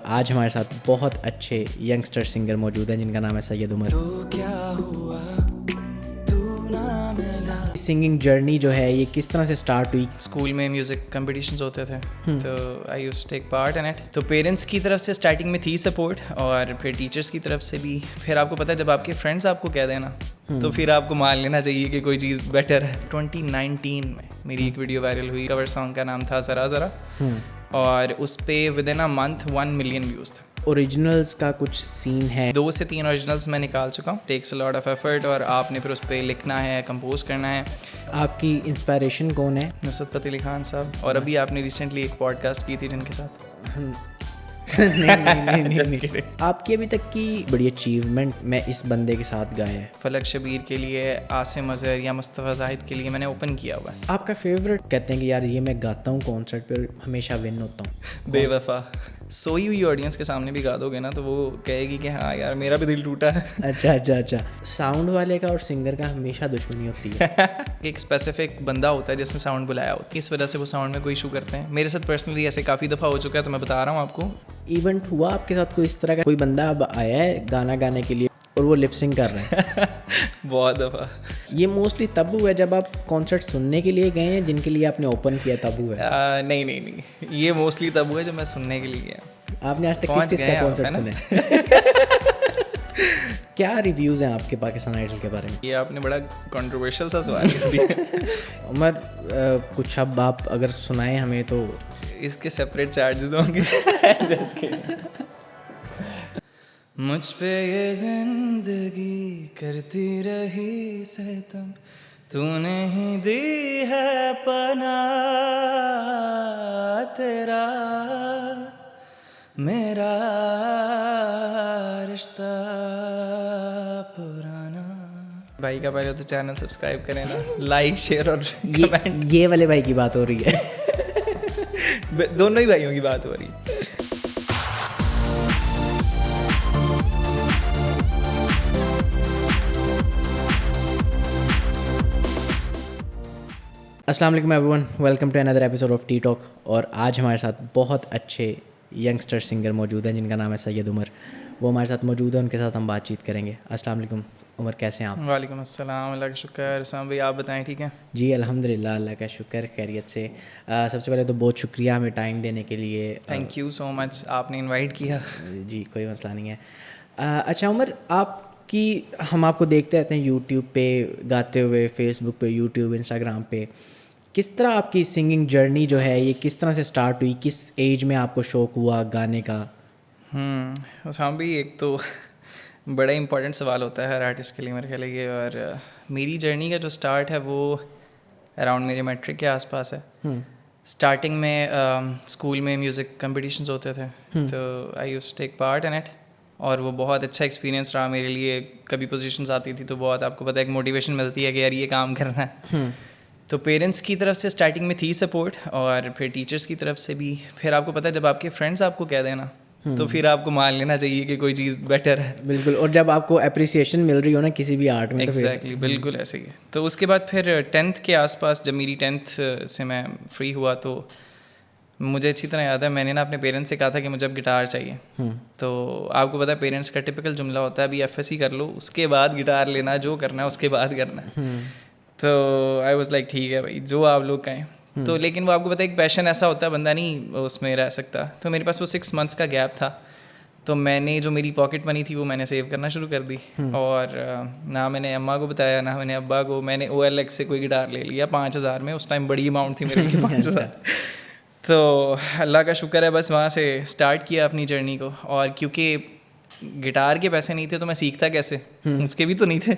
आज हमारे साथ बहुत अच्छे यंगस्टर सिंगर मौजूद हैं जिनका नाम है सैयद उमर। तो क्या हुआ तू ना मिला। सिंगिंग जर्नी जो है ये किस तरह से स्टार्ट हुई? स्कूल में म्यूज़िक कंपटीशंस होते थे तो I used to take part in it. तो पेरेंट्स की तरफ से स्टार्टिंग में थी सपोर्ट और फिर टीचर्स की तरफ से भी। फिर आपको पता है जब आपके फ्रेंड्स आपको कह देना तो फिर आपको मान लेना चाहिए कि कोई चीज़ बेटर है। 2019 में मेरी एक वीडियो वायरल हुई, कवर सॉन्ग का नाम था ज़रा ज़रा, और उस पर with in a month 1 million views था। ओरिजिनल्स का कुछ सीन है? 2 से 3 ओरिजिनल्स मैं निकाल चुका हूँ। Takes a lot of effort और आपने फिर उस पर लिखना है, कंपोज करना है। आपकी इंस्पायरेशन कौन है? नुसरत फ़तेह अली खान साहब, और अभी आपने रिसेंटली एक पॉडकास्ट की थी जिनके साथ। नहीं। आपकी अभी तक की बड़ी अचीवमेंट मैं इस बंदे के साथ गाया है। फलक शबीर के लिए, आसिम अजहर या मुस्तफ़ा जाहिद के लिए मैंने ओपन किया हुआ है। आपका फेवरेट कहते हैं कि यार ये मैं गाता हूँ कॉन्सर्ट पे हमेशा विन होता हूँ? बेवफा। सोई हुई ऑडियंस के सामने भी गा दोगे ना तो वो कहेगी कि हाँ यार मेरा भी दिल टूटा है। अच्छा। साउंड वाले का और सिंगर का हमेशा दुश्मनी होती है। एक स्पेसिफिक बंदा होता है जिसने साउंड बुलाया होता है, इस वजह से वो साउंड में कोई इशू करते हैं। मेरे साथ पर्सनली ऐसे काफ़ी दफ़ा हो चुका है, तो मैं बता रहा हूँ आपको। इवेंट हुआ आपके साथ कोई इस तरह का? कोई बंदा अब आया है गाना गाने के लिए और वो लिपसिंग कर रहा है? बहुत दफ़ा। ये मोस्टली तब हुआ है जब आप कॉन्सर्ट सुनने के लिए गए हैं, जिनके लिए आपने ओपन किया तब हुआ है? नहीं, ये मोस्टली तब हुआ जब मैं सुनने के लिए गया। आपने आज तक किस-किसका कॉन्सर्ट सुना है? क्या रिव्यूज़ हैं आपके पाकिस्तान आइडल के बारे में? ये आपने बड़ा कंट्रोवर्शियल सा सवाल कर दिया। उमर, कुछ अब आप अगर सुनाएं हमें तो। इसके सेपरेट चार्जेस होंगे। मुझ पे ये जिंदगी करती रही सितम, तूने ही दी है पनाह, तेरा मेरा रिश्ता पुराना। भाई का पहले तो चैनल सब्सक्राइब करें ना, लाइक शेयर और कमेंट। ये वाले भाई की बात हो रही है। दोनों ही भाइयों की बात हो रही है। अस्सलाम वालेकुम everyone, welcome to another episode of tea talk. और आज हमारे साथ बहुत अच्छे यंगस्टर सिंगर मौजूद हैं जिनका नाम है सैयद उमर। वो हमारे साथ मौजूद है, उनके साथ हम बातचीत करेंगे। अस्सलाम वालेकुम उमर, कैसे हैं आप? वालेकुम अस्सलाम, अल्लाह का शुक्र। साम भाई आप बताएं, ठीक है? जी अल्हम्दुलिल्लाह, अल्लाह का शुक्र, खैरियत से। सबसे पहले तो बहुत शुक्रिया हमें टाइम देने के लिए। थैंक यू सो मच, आपने इनवाइट किया। जी कोई मसला नहीं है। अच्छा उमर, हम आपको देखते रहते हैं यूट्यूब पे गाते हुए, फेसबुक पे, यूट्यूब, इंस्टाग्राम पे। किस तरह आपकी सिंगिंग जर्नी जो है ये किस तरह से स्टार्ट हुई? किस एज में आपको शौक़ हुआ गाने का? साम भाई, एक तो बड़ा इंपॉर्टेंट सवाल होता है हर आर्टिस्ट के लिए मेरे ख्याल ये। और मेरी जर्नी का जो स्टार्ट है वो अराउंड मेरे मैट्रिक के आसपास है। स्टार्टिंग में स्कूल में म्यूज़िक कंपटीशंस होते थे तो I used to take part in it, और वो बहुत अच्छा एक्सपीरियंस रहा मेरे लिए। कभी पोजीशंस आती थी तो बहुत, आपको पता है, एक मोटिवेशन मिलती है कि यार ये काम करना है। तो पेरेंट्स की तरफ से स्टार्टिंग में थी सपोर्ट और फिर टीचर्स की तरफ से भी। फिर आपको पता है जब आपके फ्रेंड्स आपको कह देना तो फिर आपको मान लेना चाहिए कि कोई चीज़ बेटर है। बिल्कुल, और जब आपको अप्रिसिएशन मिल रही हो ना किसी भी आर्ट में, एग्जैक्टली, बिल्कुल ऐसे ही। तो उसके बाद फिर 10th के आसपास, जब मेरी 10th से मैं फ्री हुआ, तो मुझे अच्छी तरह याद है मैंने ना अपने पेरेंट्स से कहा था कि मुझे अब गिटार चाहिए। तो आपको पता है पेरेंट्स का टिपिकल जुमला होता है, अभी FSC कर लो उसके बाद गिटार लेना, जो करना है उसके बाद करना है। तो आई वाज लाइक ठीक है भाई, जो आप लोग कहें। तो लेकिन वो आपको पता है एक पैशन ऐसा होता है, बंदा नहीं उसमें रह सकता। तो मेरे पास वो 6 months का गैप था, तो मैंने जो मेरी पॉकेट मनी थी वो मैंने सेव करना शुरू कर दी। और ना मैंने अम्मा को बताया ना मैंने अब्बा को। मैंने OLX से कोई गिटार ले लिया 5000 में, उस टाइम बड़ी अमाउंट थी मेरे लिए 5000। तो अल्लाह का शुक्र है, बस वहाँ से स्टार्ट किया अपनी जर्नी को। और क्योंकि गिटार के पैसे नहीं थे तो मैं सीखता कैसे, उसके भी तो नहीं थे।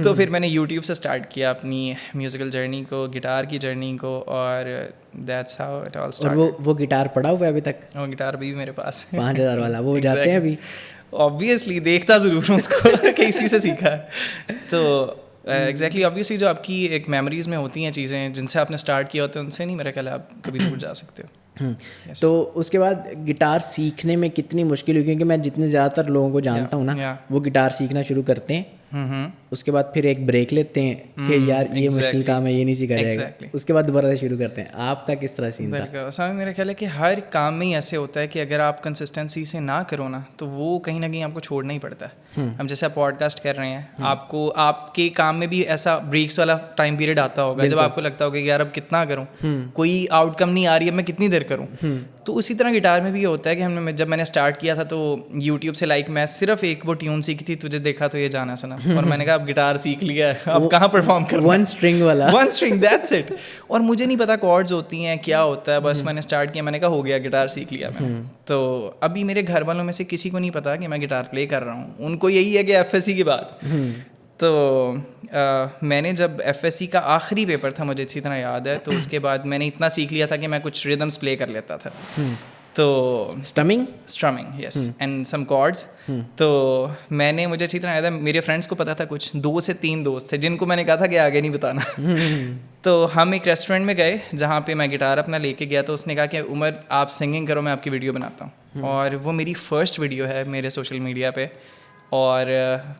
तो फिर मैंने YouTube से स्टार्ट किया अपनी म्यूज़िकल जर्नी को, गिटार की जर्नी को, और that's how it all started. और वो गिटार पड़ा हुआ है अभी तक? वो गिटार भी मेरे पास है, 5000 वाला। वो जाते हैं अभी? ऑब्वियसली देखता ज़रूर हूँ उसको कि इसी से सीखा है। तो एग्जैक्टली, ऑब्वियसली जो आपकी एक मेमोरीज़ में होती हैं चीज़ें जिनसे आपने स्टार्ट किया होता है, उनसे नहीं मेरा ख्याल आप कभी दूर जा सकते हो। Yes. तो उसके बाद गिटार सीखने में कितनी मुश्किल हुई? क्योंकि मैं जितने ज़्यादातर लोगों को जानता हूँ ना, वो गिटार सीखना शुरू करते हैं उसके बाद फिर एक ब्रेक लेते हैं कि यार ये मुश्किल काम है, ये नहीं सीखा जाएगा, उसके बाद दोबारा से शुरू करते हैं। आपका किस तरह सीन था? बिल्कुल साहब, मेरा ख्याल है कि हर काम में ही ऐसे होता है कि अगर आप कंसिस्टेंसी से ना करो ना तो वो कहीं ना कहीं आपको छोड़ना ही पड़ता है। हम जैसे आप पॉडकास्ट कर रहे हैं, आपको आपके काम में भी ऐसा ब्रेक्स वाला टाइम पीरियड आता होगा जब आपको लगता होगा कि यार अब कितना करूँ, कोई आउटकम नहीं आ रही है, मैं कितनी देर करूँ। तो उसी तरह गिटार में भी ये होता है कि जब मैंने स्टार्ट किया था तो यूट्यूब से मैं सिर्फ एक वो ट्यून सीखी थी, तुझे देखा तो ये जाना सना, और मैंने कहा अब गिटार सीख लिया है, अब कहाँ परफॉर्म कर, वन स्ट्रिंग वाला, वन स्ट्रिंग, दैट्स इट। और मुझे नहीं पता कॉर्ड्स होती हैं क्या होता है, बस मैंने स्टार्ट किया, मैंने कहा हो गया, गिटार सीख लिया मैंने। तो अभी मेरे घर वालों में से किसी को नहीं पता कि मैं गिटार प्ले कर रहा हूँ, उनको यही है कि एफएससी के बाद। तो मैंने जब एफएससी का आखिरी पेपर था, मुझे अच्छी तरह याद है, तो उसके बाद मैंने इतना सीख लिया था कि मैं कुछ रिदम्स प्ले कर लेता था। तो strumming yes and some chords. तो मुझे अच्छी तरह याद है, मेरे फ्रेंड्स को पता था, कुछ 2 से 3 दोस्त थे जिनको मैंने कहा था कि आगे नहीं बताना। तो हम एक रेस्टोरेंट में गए जहाँ पे मैं गिटार अपना लेके गया, तो उसने कहा कि उमर आप सिंगिंग करो, मैं आपकी वीडियो बनाता हूँ। और वो मेरी फर्स्ट वीडियो है मेरे सोशल मीडिया पे, और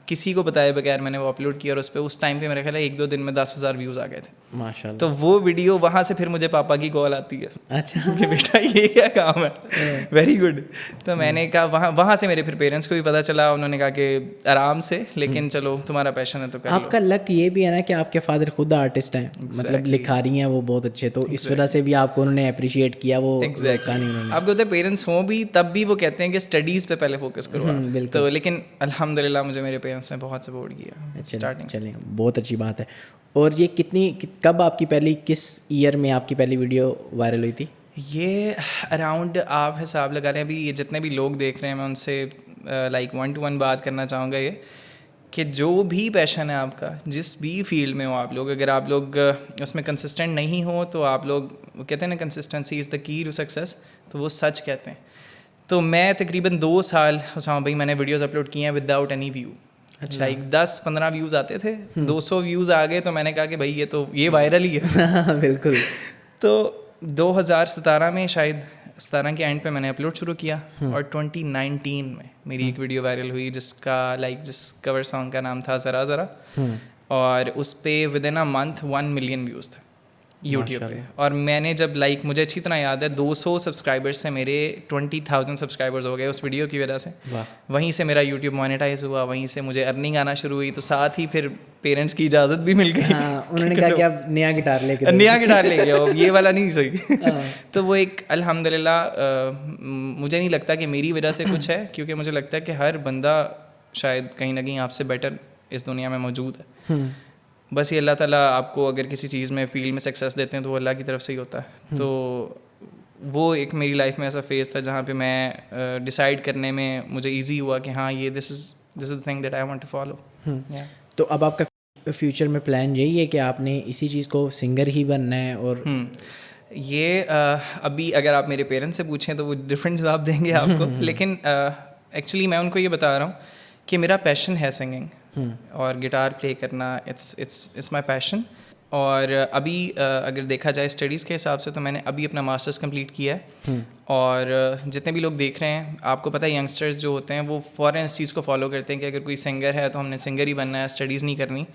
किसी को बताए बगैर मैंने वो अपलोड किया, और उस पर उस टाइम पे मेरा ख्याल है 1-2 दिन में 10,000 व्यूज़ आ गए थे माशाल्लाह। तो वो वीडियो, वहाँ से फिर मुझे पापा की कॉल आती है, अच्छा कि बेटा ये क्या काम है, वेरी गुड। तो मैंने कहा, वहाँ से मेरे फिर पेरेंट्स को भी पता चला, उन्होंने कहा कि आराम से, लेकिन चलो तुम्हारा पैशन है तो कर लो। आपका लक ये भी है ना कि आपके फादर खुद आर्टिस्ट हैं, मतलब लिखारी हैं वो बहुत अच्छे, तो इस वजह से भी आपको उन्होंने अप्रिशिएट किया, वो रोका नहीं उन्होंने। आपको होता है पेरेंट्स हों भी तब भी वो कहते हैं कि स्टडीज़ पे पहले फोकस करो। तो लेकिन अल्हम्दुलिल्लाह मुझे मेरे पेरेंट्स ने बहुत सपोर्ट किया स्टार्टिंग। चलिए बहुत अच्छी बात है। और ये कब आपकी पहली, किस ईयर में आपकी पहली वीडियो वायरल हुई थी? ये अराउंड, आप हिसाब लगा रहे हैं, अभी ये जितने भी लोग देख रहे हैं, मैं उनसे लाइक 1-to-1 बात करना चाहूँगा ये कि जो भी पैशन है आपका, जिस भी फील्ड में हो आप लोग, अगर आप लोग उसमें कंसिस्टेंट नहीं हो तो आप लोग, वो कहते हैं ना consistency is the key to success, तो वो सच कहते हैं। तो मैं तकरीबन 2 साल उसामा भाई मैंने वीडियोस अपलोड किए हैं विदाउट एनी व्यू। अच्छा, लाइक 10-15 व्यूज़ आते थे, 200 व्यूज़ आ गए तो मैंने कहा कि भाई ये वायरल ही है। बिल्कुल। तो 2017 में, शायद 17 के एंड पे मैंने अपलोड शुरू किया, और 2019 में मेरी एक वीडियो वायरल हुई जिस कवर सॉन्ग का नाम था ज़रा ज़रा, और उस पर with in a month 1 million views थे यूट्यूब पे। और मैंने जब मुझे अच्छी तरह याद है 200 सब्सक्राइबर्स से मेरे 20,000 सब्सक्राइबर्स हो गए उस वीडियो की वजह से। वहीं से मेरा यूट्यूब मोनेटाइज हुआ, वहीं से मुझे अर्निंग आना शुरू हुई। तो साथ ही फिर पेरेंट्स की इजाज़त भी मिल गई। उन्होंने कहा कि अब नया गिटार लेके आओ, ये वाला नहीं सही। तो वो एक अल्हम्दुलिल्लाह, मुझे नहीं लगता कि मेरी वजह से कुछ है, क्योंकि मुझे लगता है कि हर बंदा शायद कहीं ना कहीं आपसे बेटर इस दुनिया में मौजूद है। बस ये अल्लाह ताला आपको अगर किसी चीज़ में फील्ड में सक्सेस देते हैं तो वो अल्लाह की तरफ से ही होता है। तो वो एक मेरी लाइफ में ऐसा फेज़ था जहाँ पे मैं डिसाइड करने में मुझे इजी हुआ कि हाँ ये this is the thing that I want to follow. तो अब आपका फ्यूचर में प्लान यही है कि आपने इसी चीज़ को सिंगर ही बनना है? और ये अभी अगर आप मेरे पेरेंट्स से पूछें तो वो डिफरेंट जवाब देंगे आपको, लेकिन एक्चुअली मैं उनको ये बता रहा हूँ कि मेरा पैशन है सिंगिंग और गिटार प्ले करना, इट्स माय पैशन। और अभी अगर देखा जाए स्टडीज़ के हिसाब से तो मैंने अभी अपना मास्टर्स कंप्लीट किया है। और जितने भी लोग देख रहे हैं, आपको पता है यंगस्टर्स जो होते हैं वो फ़ौरन इस चीज़ को फॉलो करते हैं कि अगर कोई सिंगर है तो हमने सिंगर ही बनना है, स्टडीज़ नहीं करनी।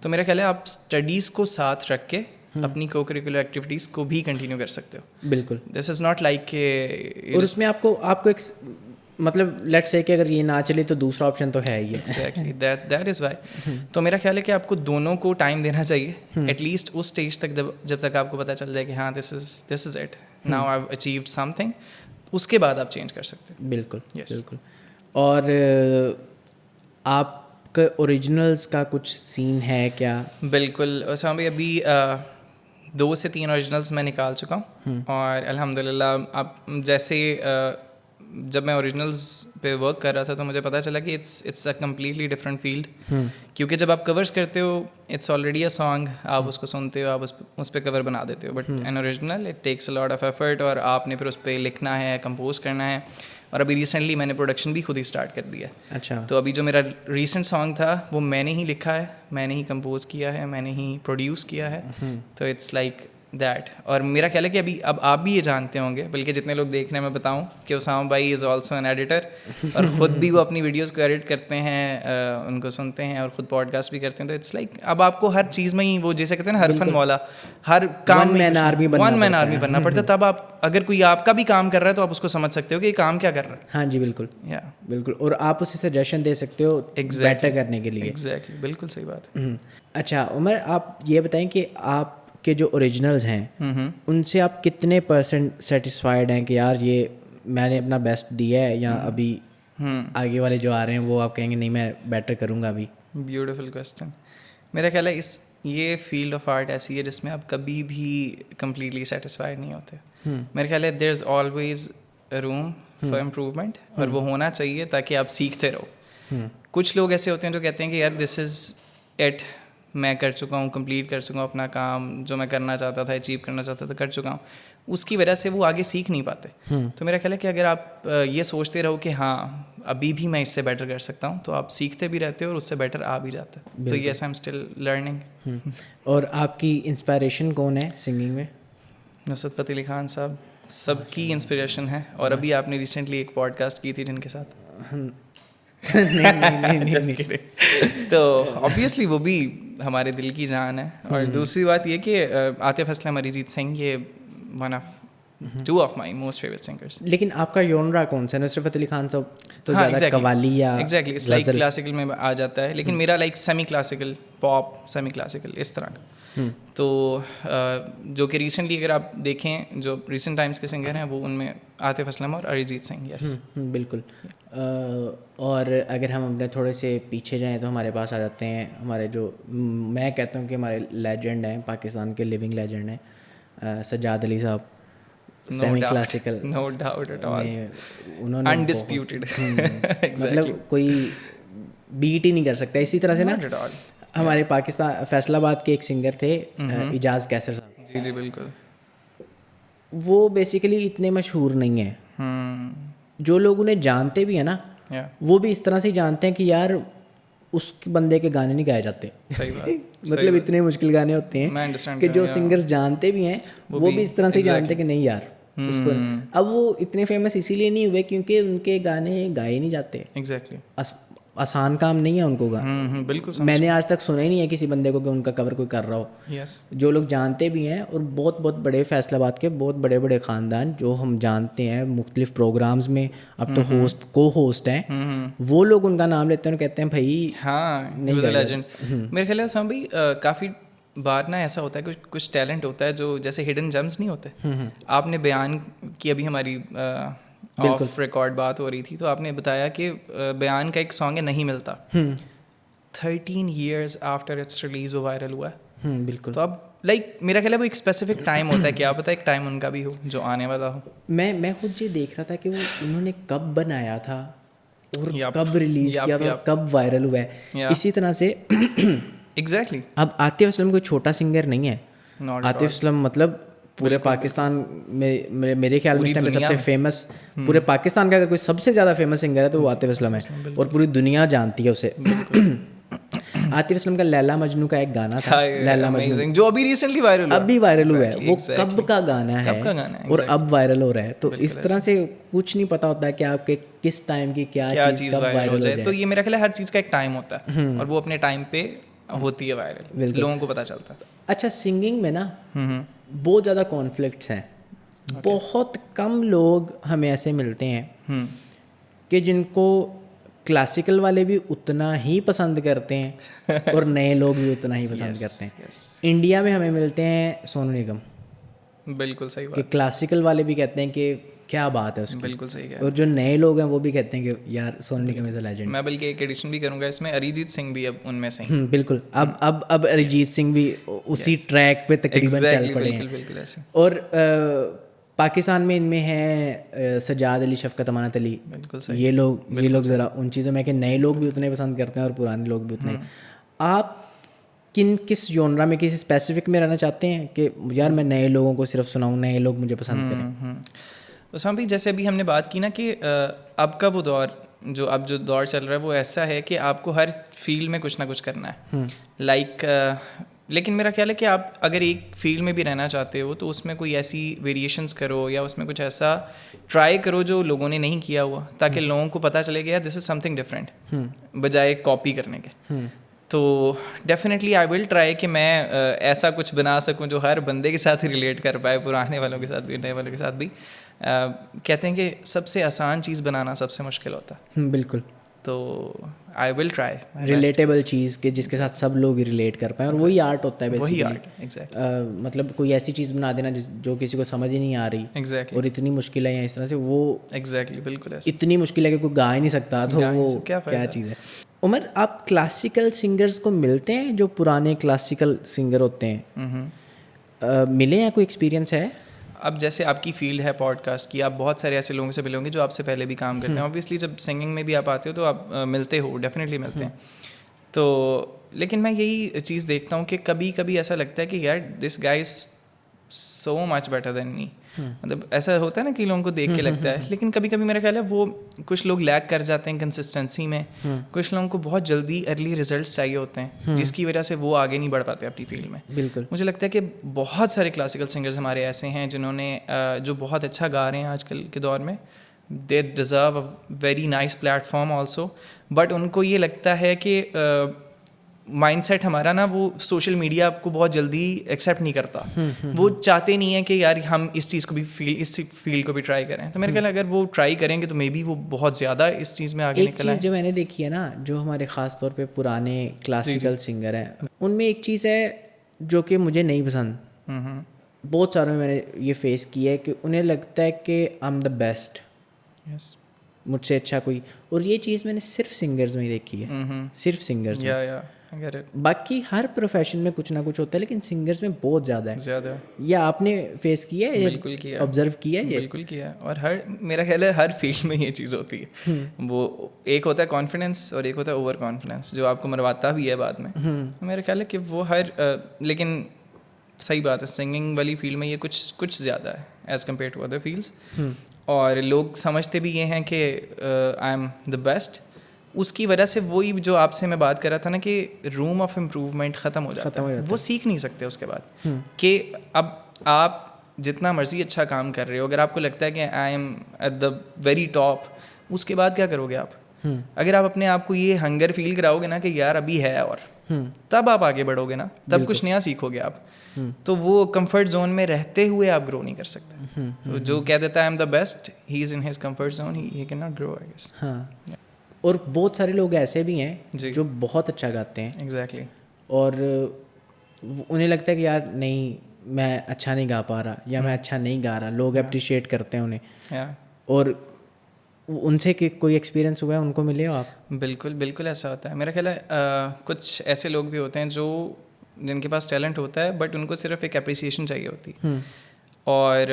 तो मेरा ख्याल है आप स्टडीज़ को साथ रख के अपनी को करिकुलर एक्टिविटीज़ को भी कंटिन्यू कर सकते हो। बिल्कुल, दिस इज़ नॉट लाइक के, और उसमें आपको एक मतलब लेट्स से कि अगर ये ना चले तो दूसरा ऑप्शन तो है ही। Exactly, that is why. तो मेरा ख्याल है कि आपको दोनों को टाइम देना चाहिए, एटलीस्ट उस स्टेज तक जब तक आपको पता चल जाए कि हाँ this is it, now I have achieved something, उसके बाद आप चेंज कर सकते हैं। बिल्कुल, yes. बिल्कुल। और आपका ओरिजिनल्स का कुछ सीन है क्या? बिल्कुल उसामा भाई, अभी 2 से 3 ओरिजिनल्स मैं निकाल चुका हूँ, और अल्हम्दुलिल्लाह आप जैसे जब मैं ओरिजिनल्स पे वर्क कर रहा था तो मुझे पता चला कि it's a completely different field. क्योंकि जब आप कवर्स करते हो, इट्स ऑलरेडी अ सॉन्ग, आप उसको सुनते हो, आप उस पर कवर बना देते हो। But an original it takes a lot of effort, और आपने फिर उस पर लिखना है, कंपोज करना है। और अभी रिसेंटली मैंने प्रोडक्शन भी खुद ही स्टार्ट कर दिया। अच्छा। तो अभी जो मेरा रिसेंट सॉन्ग था वो मैंने ही लिखा है, मैंने ही कंपोज किया है, मैंने ही प्रोड्यूस किया है। तो इट्स लाइक दैट। और मेरा ख्याल है कि अभी अब आप भी ये जानते होंगे, बल्कि जितने लोग देख रहे हैं मैं बताऊं कि उसामा भाई इज़ ऑल्सो एन एडिटर, और ख़ुद भी वो अपनी वीडियोस को एडिट करते हैं, उनको सुनते हैं और ख़ुद पॉडकास्ट भी करते हैं। तो इट्स लाइक अब आपको हर चीज़ में ही वो जैसे कहते हैं ना, हर फन मौला, हर काम में वन मैन आर्मी बनना पड़ता है। तब आप अगर कोई आपका भी काम कर रहा है तो आप उसको समझ सकते हो कि ये काम क्या कर रहा है। हाँ जी, बिल्कुल बिल्कुल। और आप उसे सजेशन दे सकते हो बेटर करने के लिए। एग्जैक्टली, बिल्कुल सही बात है। अच्छा उमर, आप ये बताएं कि आपके जो ओरिजिनल्स हैं उनसे आप कितने % सेटिस्फाइड हैं कि यार ये मैंने अपना बेस्ट दिया है, या अभी आगे वाले जो आ रहे हैं वो आप कहेंगे नहीं मैं बेटर करूँगा अभी? Beautiful question. मेरा ख्याल है ये फील्ड ऑफ आर्ट ऐसी है जिसमें आप कभी भी कम्प्लीटली सेटिस्फाइड नहीं होते। मेरा ख्याल है there is always room for improvement, और वो होना चाहिए ताकि आप सीखते रहो। कुछ लोग ऐसे होते हैं जो कहते हैं कि यार दिस इज़ इट, मैं कर चुका हूँ, कंप्लीट कर चुका हूँ अपना काम, जो मैं करना चाहता था, अचीव करना चाहता था, कर चुका हूँ। उसकी वजह से वो आगे सीख नहीं पाते। तो मेरा ख्याल है कि अगर आप ये सोचते रहो कि हाँ अभी भी मैं इससे बेटर कर सकता हूँ, तो आप सीखते भी रहते हो और उससे बेटर आ भी जाता है। तो yes, I am still learning. और आपकी इंस्पिरेशन कौन है सिंगिंग में? नुसरत फ़तेह अली खान साहब सबकी इंस्पिरेशन है, और अभी आपने रिसेंटली एक पॉडकास्ट की थी जिनके साथ। नहीं। तो ऑब्वियसली वो भी हमारे दिल की जान है। और दूसरी बात ये कि आतिफ असलम, अरिजीत सिंह, ये one of 2 of my most favourite singers. लेकिन आपका जॉनरा कौन सा है? नुसरत फ़तेह अली खान साहब तो ज़्यादा कवाली या एग्जैक्टली इट्स लाइक क्लासिकल में आ जाता है, लेकिन मेरा like semi classical, pop, semi classical, इस तरह का। तो जो कि रिसेंटली अगर आप देखें जो रिसेंट टाइम्स के सिंगर हैं वो उनमें आतिफ असलम और अरिजीत सिंह। यस बिल्कुल। और अगर हम अपने थोड़े से पीछे जाएं तो हमारे पास आ जाते हैं हमारे जो, मैं कहता हूँ कि हमारे लेजेंड हैं, पाकिस्तान के लिविंग लेजेंड हैं, सज्जाद अली साहब, semi classical, no doubt at all, उन्होंने अनडिस्प्यूटेड मतलब कोई बीट ही नहीं कर सकता। इसी तरह से ना हमारे पाकिस्तान फैसलाबाद के एक सिंगर थे इजाज़ कैसर साहब। जी जी बिल्कुल। वो बेसिकली इतने मशहूर नहीं है। जो लोग उन्हें जानते भी हैं ना, वो भी इस तरह से जानते हैं कि यार उस बंदे के गाने नहीं गाए जाते। सही बात मतलब इतने मुश्किल गाने होते हैं कि जो सिंगर्स जानते भी हैं वो भी इस तरह से जानते हैं कि नहीं यार उसको। अब वो इतने फेमस इसीलिए नहीं हुए क्योंकि उनके गाने गाए नहीं जाते। एग्जैक्टली आसान काम नहीं है उनको बिल्कुल। मैंने आज तक सुना ही नहीं है किसी बंदे को कि उनका कवर कोई कर रहा हो। yes. जो लोग जानते भी हैं, और बहुत बहुत बड़े फैसलाबाद के बहुत बड़े बड़े ख़ानदान जो हम जानते हैं मुख्तलिफ प्रोग्राम्स में अब तो को होस्ट हैं, वो लोग उनका नाम लेते हैं और कहते हैं भाई हाँ नहीं लेजेंड। मेरे ख्याल है भाई काफ़ी बार ना ऐसा होता है कुछ टैलेंट होता है जो जैसे हिडन जेम्स नहीं होते। आपने बयान की अभी हमारी ऑफ रिकॉर्ड बात हो रही थी, तो आपने बताया कि बयान का एक सॉन्ग है नहीं मिलता, 13 years आफ्टर इट्स रिलीज वो वायरल हुआ है। बिल्कुल। तो अब लाइक मेरा ख्याल है वो एक स्पेसिफिक टाइम होता है, क्या पता एक टाइम उनका भी हो जो आने वाला हो। मैं खुद ये देख रहा था कि वो उन्होंने कब बनाया था और कब रिलीज किया था, कब वायरल हुआ है। इसी तरह से एग्जैक्टली अब आतिफ असलम कोई छोटा सिंगर नहीं है। आतिफ असलम मतलब पूरे पाकिस्तान में मेरे ख्याल में इस टाइम पे सबसे फेमस, पूरे पाकिस्तान का अगर कोई सबसे ज़्यादा फेमस सिंगर है तो वो आतिफ असलम है, और पूरी दुनिया जानती है उसे। आतिफ असलम का लैला मजनू का एक गाना था, लैला मजनू, जो अभी रिसेंटली वायरल हुआ, अभी वायरल हुआ है। वो कब का गाना है और अब वायरल हो रहा है। तो इस तरह से कुछ नहीं पता होता है कि आपके किस टाइम की क्या चीज़ वायरल हो जाए। तो ये मेरा ख्याल है हर चीज़ का एक टाइम होता है और वो अपने टाइम पे होती है वायरल, लोगों को पता चलता है। अच्छा, सिंगिंग में ना बहुत ज़्यादा कॉन्फ्लिक्ट्स हैं। बहुत कम लोग हमें ऐसे मिलते हैं कि जिनको क्लासिकल वाले भी उतना ही पसंद करते हैं और नए लोग भी उतना ही पसंद करते हैं। इंडिया में हमें मिलते हैं सोनू निगम, बिल्कुल सही बात, कि क्लासिकल वाले भी कहते हैं कि क्या बात है उसकी, बिल्कुल सही है। और जो नए लोग हैं वो भी कहते हैं कि यार Sonu Nigam is a legend. मैं बल्कि एक एडिशन भी करूंगा इसमें, अरिजीत सिंह भी अब उनमें से ही। बिल्कुल। अब अरिजीत सिंह भी उसी ट्रैक पे तकरीबन चल पड़े हैं। बिल्कुल ऐसे। और पाकिस्तान में इनमें है सज्जाद अली, शफकत अमानत अली, ये लोग ज़रा उन चीज़ों में कि नए लोग भी उतने पसंद करते हैं और पुराने लोग भी उतने। आप किस जॉनरा में, किसी स्पेसिफिक में रहना चाहते हैं कि यार मैं नए लोगों को सिर्फ सुनाऊँ, नए लोग मुझे पसंद करें? तो भाई जैसे अभी हमने बात की ना कि अब का वो दौर जो दौर चल रहा है वो ऐसा है कि आपको हर फील्ड में कुछ ना कुछ करना है। लाइक लेकिन मेरा ख्याल है कि आप अगर एक फील्ड में भी रहना चाहते हो तो उसमें कोई ऐसी वेरिएशंस करो या उसमें कुछ ऐसा ट्राई करो जो लोगों ने नहीं किया हुआ, ताकि लोगों को पता चले कि यार दिस इज़ समथिंग डिफरेंट, बजाय कॉपी करने के। तो डेफिनेटली आई विल ट्राई कि मैं ऐसा कुछ बना सकूं जो हर बंदे के साथ रिलेट कर पाए, पुराने वालों के साथ भी नए वालों के साथ भी। कहते हैं कि सबसे आसान चीज़ बनाना सबसे मुश्किल होता है। बिल्कुल। तो आई विल ट्राई रिलेटेबल चीज़ के जिसके साथ सब लोग रिलेट कर पाएँ, और वही आर्ट होता है बेसिकली। वही आर्ट, एग्जैक्टली। मतलब कोई ऐसी चीज़ बना देना जो किसी को समझ ही नहीं आ रही, एग्जैक्टली, और इतनी मुश्किल है या इस तरह से, वो एग्जैक्टली, बिल्कुल ऐसे। इतनी मुश्किल है कि कोई गा ही नहीं सकता, तो वो क्या चीज़ है। उमर, आप क्लासिकल सिंगर्स को मिलते हैं जो पुराने क्लासिकल सिंगर होते हैं, मिले हैं, कोई एक्सपीरियंस है? अब जैसे आपकी फील्ड है पॉडकास्ट की, आप बहुत सारे ऐसे लोगों से मिले होंगे जो आपसे पहले भी काम करते हैं। ऑब्वियसली जब सिंगिंग में भी आप आते हो तो आप मिलते हो, डेफिनेटली मिलते हैं। तो लेकिन मैं यही चीज़ देखता हूँ कि कभी कभी ऐसा लगता है कि यार this guy is so much better than me. मतलब ऐसा होता है ना कि लोगों को देख के लगता है, लेकिन कभी कभी मेरा ख्याल है वो कुछ लोग लैग कर जाते हैं कंसिस्टेंसी में। कुछ लोगों को बहुत जल्दी अर्ली रिजल्ट्स चाहिए होते हैं, जिसकी वजह से वो आगे नहीं बढ़ पाते अपनी फील्ड में। बिल्कुल। मुझे लगता है कि बहुत सारे क्लासिकल सिंगर्स हमारे ऐसे हैं जिन्होंने जो बहुत अच्छा गा रहे हैं आजकल के दौर में, they deserve a very nice platform also. But उनको ये लगता है कि माइंडसेट हमारा ना, वो सोशल मीडिया आपको बहुत जल्दी एक्सेप्ट नहीं करता। वो चाहते नहीं है कि यार हम इस चीज़ को भी इस फील्ड को भी ट्राई करें। तो मेरे ख्याल अगर वो ट्राई करेंगे तो मे बी वो बहुत ज़्यादा इस चीज़ में आगे निकल आए। एक चीज़ जो मैंने देखी है ना, जो हमारे ख़ास तौर पे पुराने क्लासिकल सिंगर हैं, उनमें एक चीज़ है जो कि मुझे नहीं पसंद। बहुत सारों में मैंने ये फेस किया है कि उन्हें लगता है कि आई एम द बेस्ट, मुझसे अच्छा कोई। और ये चीज़ मैंने सिर्फ सिंगर्स में ही देखी है, सिर्फ सिंगर्स में। बाकी हर प्रोफेशन में कुछ ना कुछ होता है, लेकिन सिंगर्स में बहुत ज़्यादा है। या आपने फेस किया है? बिल्कुल किया, ऑब्जर्व किया है? बिल्कुल किया। और मेरा ख्याल है हर फील्ड में ये चीज़ होती है। वो एक होता है कॉन्फिडेंस और एक होता है ओवर कॉन्फिडेंस, जो आपको मरवाता भी है बाद में। मेरा ख्याल है कि वो लेकिन सही बात है, सिंगिंग वाली फील्ड में ये कुछ ज़्यादा है as compare to other fields. और लोग समझते भी ये हैं कि आई एम द बेस्ट। उसकी वजह से वही जो आपसे मैं बात कर रहा था ना, कि रूम ऑफ इम्प्रूवमेंट ख़त्म हो जाता है। वो सीख नहीं सकते उसके बाद कि अब आप जितना मर्जी अच्छा काम कर रहे हो, अगर आपको लगता है कि I am at the very top, उसके बाद क्या करोगे आप? अगर आप अपने आप को ये हंगर फील कराओगे ना कि यार अभी है, और तब आप आगे बढ़ोगे ना, तब कुछ नया सीखोगे आप। तो वो कंफर्ट जोन में रहते हुए आप ग्रो नहीं कर सकते। तो जो कह देता है I am the best, he is in his comfort zone, he can not grow, I guess. हाँ। और बहुत सारे लोग ऐसे भी हैं जो बहुत अच्छा गाते हैं। एग्जैक्टली। और उन्हें लगता है कि यार नहीं, मैं अच्छा नहीं गा पा रहा, या मैं अच्छा नहीं गा रहा, लोग अप्रिशिएट करते हैं उन्हें। और उनसे कोई एक्सपीरियंस हुआ है, उनको मिले हो आप? बिल्कुल बिल्कुल ऐसा होता है। मेरा ख्याल है कुछ ऐसे लोग भी होते हैं जिनके पास टैलेंट होता है, बट उनको सिर्फ एक अप्रिसिएशन चाहिए होती है। और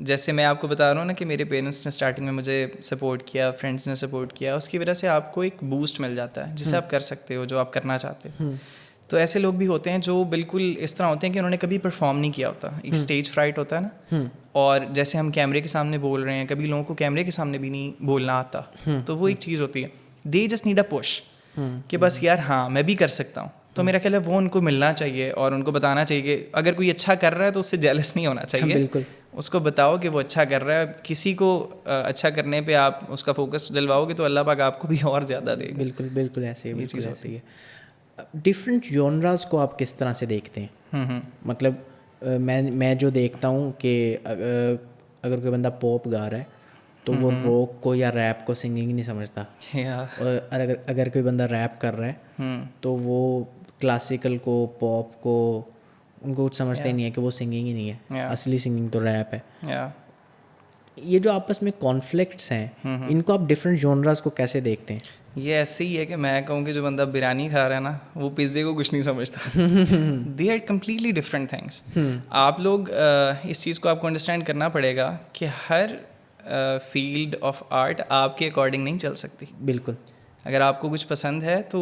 जैसे मैं आपको बता रहा हूँ ना कि मेरे पेरेंट्स ने स्टार्टिंग में मुझे सपोर्ट किया, फ्रेंड्स ने सपोर्ट किया, उसकी वजह से आपको एक बूस्ट मिल जाता है जिससे आप कर सकते हो जो आप करना चाहते हो। तो ऐसे लोग भी होते हैं जो बिल्कुल इस तरह होते हैं कि उन्होंने कभी परफॉर्म नहीं किया होता। एक स्टेज फ्राइट होता है ना, और जैसे हम कैमरे के सामने बोल रहे हैं, कभी लोगों को कैमरे के सामने भी नहीं बोलना आता। तो वो एक चीज़ होती है, they just need a push कि बस यार हाँ मैं भी कर सकता हूँ। तो मेरा ख्याल है वो उनको मिलना चाहिए और उनको बताना चाहिए कि अगर कोई अच्छा कर रहा है तो उससे जेलस नहीं होना चाहिए। बिल्कुल। उसको बताओ कि वो अच्छा कर रहा है। किसी को अच्छा करने पे आप उसका फोकस दिलवाओगे तो अल्लाह पाक आपको भी और ज़्यादा देगा। बिल्कुल बिल्कुल ऐसे ही चीज़ होती है। डिफरेंट जॉनरास को आप किस तरह से देखते हैं? मतलब मैं जो देखता हूँ कि अगर कोई बंदा पॉप गा रहा है तो वो रॉक को या रैप को सिंगिंग नहीं समझता। और अगर कोई बंदा रैप कर रहा है तो वो क्लासिकल को, पॉप को, उनको कुछ समझते ही नहीं है कि वो सिंगिंग ही नहीं है। असली सिंगिंग तो रैप है। ये जो आपस में कॉन्फ्लिक्ट्स हैं, इनको आप डिफरेंट जॉनरास को कैसे देखते हैं? ये ऐसे ही है कि मैं कहूँ कि जो बंदा बिरयानी खा रहा है ना, वो पिज़्ज़े को कुछ नहीं समझता। They are completely different things. आप लोग इस चीज़ को आपको अंडरस्टैंड करना पड़ेगा कि हर फील्ड ऑफ आर्ट आपके अकॉर्डिंग नहीं चल सकती। बिल्कुल। अगर आपको कुछ पसंद है तो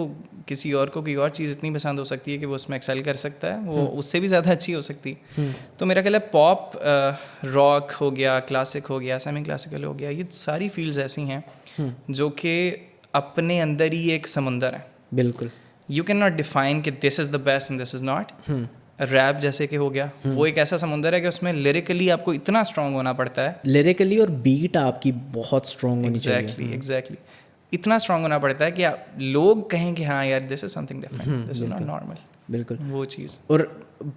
किसी और को कोई और चीज़ इतनी पसंद हो सकती है कि वो उसमें एक्सेल कर सकता है, वो उससे भी ज़्यादा अच्छी हो सकती है। तो मेरा ख्याल है पॉप, रॉक हो गया, क्लासिक हो गया, सेमी क्लासिकल हो गया, ये सारी फील्ड्स ऐसी हैं जो कि अपने अंदर ही एक समुंदर है। बिल्कुल। यू कैन नॉट डिफाइन कि this is the best and this is not. Rap जैसे कि हो गया, वो एक ऐसा समुंदर है कि उसमें लिरिकली आपको इतना स्ट्रांग होना पड़ता है. लिरिकली और बीट आपकी बहुत स्ट्रांग होनी चाहिए. एग्जैक्टली इतना स्ट्रांग होना पड़ता है कि आप लोग कहें कि हाँ यार this is something different, this is not normal. बिल्कुल वो चीज़. और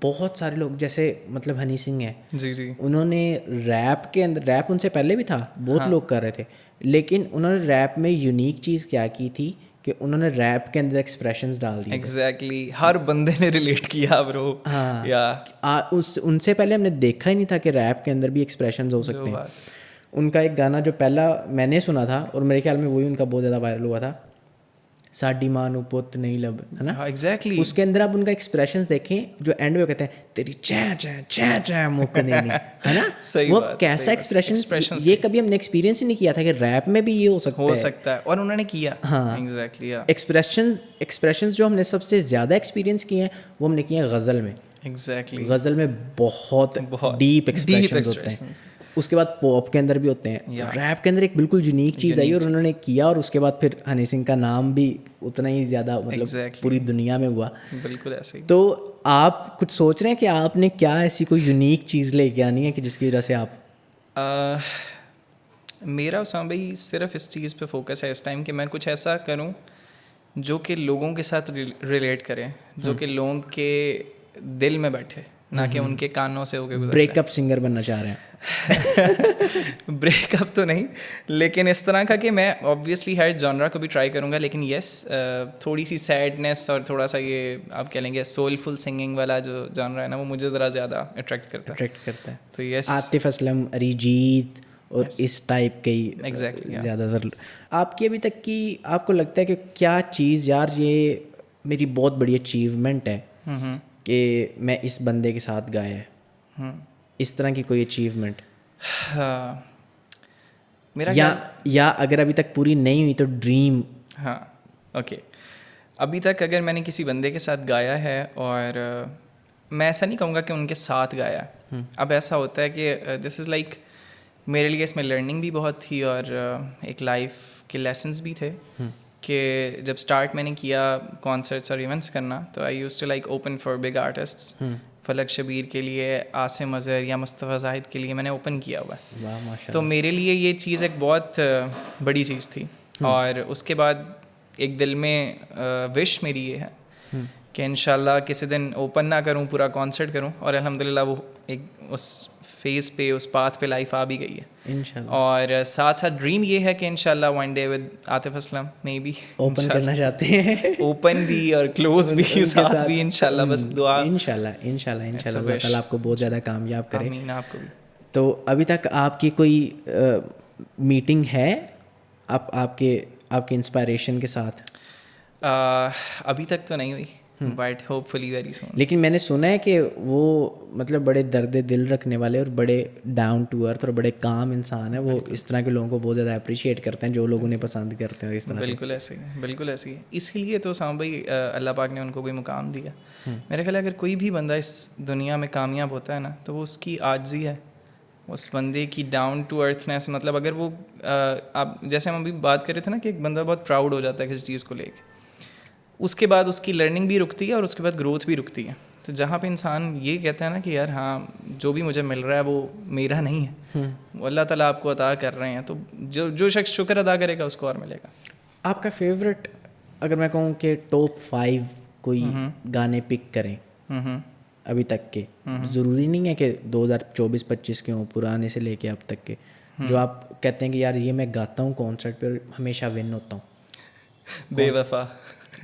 बहुत सारे लोग जैसे मतलब हनी सिंह है, जी जी. उन्होंने रैप के अंदर, रैप उनसे पहले भी था, बहुत लोग कर रहे थे, लेकिन उन्होंने रैप में यूनिक चीज़ क्या की थी कि उन्होंने रैप के अंदर एक्सप्रेशंस डाल दिए. एग्जैक्टली हर बंदे ने रिलेट किया ब्रो. हाँ या उनसे पहले हमने देखा ही नहीं था कि रैप के अंदर भी एक्सप्रेशंस हो सकते हैं. उनका एक गाना जो पहला मैंने सुना था और मेरे ख्याल में वही उनका बहुत ज़्यादा वायरल हुआ था, साडी मां नू पुत नहीं लब, है ना. एग्जैक्टली उसके अंदर आप उनका एक्सप्रेशंस देखें जो एंड में कहते हैं तेरी चै चै चै चै मुक देनी, है ना. सही वो बात, कैसा एक्सप्रेशन, ये कभी हमने एक्सपीरियंस ही नहीं किया था कि रैप में भी ये हो सकता है. और उन्होंने किया. हाँ एग्जैक्टली. एक्सप्रेशंस जो हमने सबसे ज़्यादा एक्सपीरियंस किए हैं वो हमने किए हैं गज़ल में. एग्जैक्टली गज़ल में बहुत डीप एक्सप्रेशंस होते हैं. उसके बाद पॉप के अंदर भी होते हैं. रैप के अंदर एक बिल्कुल यूनिक चीज़ आई और उन्होंने किया, और उसके बाद फिर हनी सिंह का नाम भी उतना ही ज़्यादा मतलब पूरी दुनिया में हुआ. बिल्कुल ऐसे ही. तो आप कुछ सोच रहे हैं कि आपने क्या ऐसी कोई यूनिक चीज़ लेके आनी है कि जिसकी वजह से आप मेरा उसामा भाई सिर्फ इस चीज़ पे फोकस है इस टाइम कि मैं कुछ ऐसा करूं जो कि लोगों के साथ रिलेट करे, जो कि लोगों के दिल में बैठे, ना कि उनके कानों से होके गुजरे. ब्रेकअप सिंगर बनना चाह रहे हैं? ब्रेकअप तो नहीं, लेकिन इस तरह का कि मैं ऑब्वियसली हर जॉनरा को भी ट्राई करूँगा, लेकिन यस थोड़ी सी सैडनेस और थोड़ा सा ये आप कह लेंगे सोलफुल सिंगिंग वाला जो जॉनरा है ना, वो मुझे ज़रा ज़्यादा अट्रैक्ट करता है. तो यस आतिफ असलम, अरिजीत और इस टाइप के ही ज़्यादातर. आपकी अभी तक की आपको लगता है कि क्या चीज़ यार ये मेरी बहुत बड़ी अचीवमेंट है कि मैं इस बंदे के साथ गाया है, इस तरह की कोई अचीवमेंट? मेरा या अगर अभी तक पूरी नहीं हुई तो ड्रीम. हाँ ओके. अभी तक अगर मैंने किसी बंदे के साथ गाया है, और मैं ऐसा नहीं कहूँगा कि उनके साथ गाया. अब ऐसा होता है कि दिस इज़ लाइक मेरे लिए इसमें लर्निंग भी बहुत थी और एक लाइफ के लेसन्स भी थे कि जब स्टार्ट मैंने किया कॉन्सर्ट्स और इवेंट्स करना, तो I used to like open for big artists. Falak Shabbir के लिए, आसिम अज़हर या मुस्तफ़ा ज़ाहिद के लिए मैंने ओपन किया हुआ है. तो मेरे लिए ये चीज़ एक बहुत बड़ी चीज़ थी. और उसके बाद एक दिल में विश मेरी ये है कि इंशाल्लाह किसी दिन ओपन ना करूं, पूरा कॉन्सर्ट करूं, और अल्हम्दुलिल्लाह वो एक उस फेज़ पे, उस पाथ पे लाइफ आ भी गई है इंशाल्लाह. और साथ साथ ड्रीम ये है कि इंशाल्लाह one day with Atif Aslam may be open करना चाहते हैं. ओपन भी और क्लोज भी साथ भी इंशाल्लाह. बस दुआ इंशाल्लाह अल्लाह ताला आपको बहुत ज़्यादा कामयाब करे. आमीन. आपको भी. तो अभी तक आपकी कोई मीटिंग है आपके इंस्पायरेशन के साथ? अभी तक तो नहीं हुई, बट होपफुली वेरी सून. लेकिन मैंने सुना है कि वो मतलब बड़े दर्द दिल रखने वाले और बड़े डाउन टू अर्थ और बड़े काम इंसान है. वो इस तरह के लोगों को बहुत ज़्यादा अप्रिशिएट करते हैं जो लोग उन्हें पसंद करते हैं. और इस तरह बिल्कुल ऐसे ही, बिल्कुल ऐसे ही. इसीलिए तो साम भाई अल्लाह पाक ने उनको कोई मुकाम दिया. मेरे ख्याल अगर कोई भी बंदा इस दुनिया में कामयाब होता है ना, तो वो उसकी आजिज़ी है, उस बंदे की डाउन टू अर्थनेस. मतलब अगर वो आप जैसे हम अभी बात कर रहे थे ना कि एक बंदा बहुत प्राउड हो जाता है किसी चीज़ को लेके, उसके बाद उसकी लर्निंग भी रुकती है और उसके बाद ग्रोथ भी रुकती है. तो जहाँ पे इंसान ये कहता है ना कि यार हाँ जो भी मुझे मिल रहा है वो मेरा नहीं है, वो अल्लाह ताला आपको अता कर रहे हैं, तो जो शख्स शुक्र अदा करेगा उसको और मिलेगा. आपका फेवरेट अगर मैं कहूँ कि टॉप 5 कोई गाने पिक करें अभी तक के, ज़रूरी नहीं है कि 2024-25 के हों, पुराने से लेके अब तक के, जो आप कहते हैं कि यार ये मैं गाता हूँ कॉन्सर्ट पे और हमेशा विन होता हूँ? बेवफा.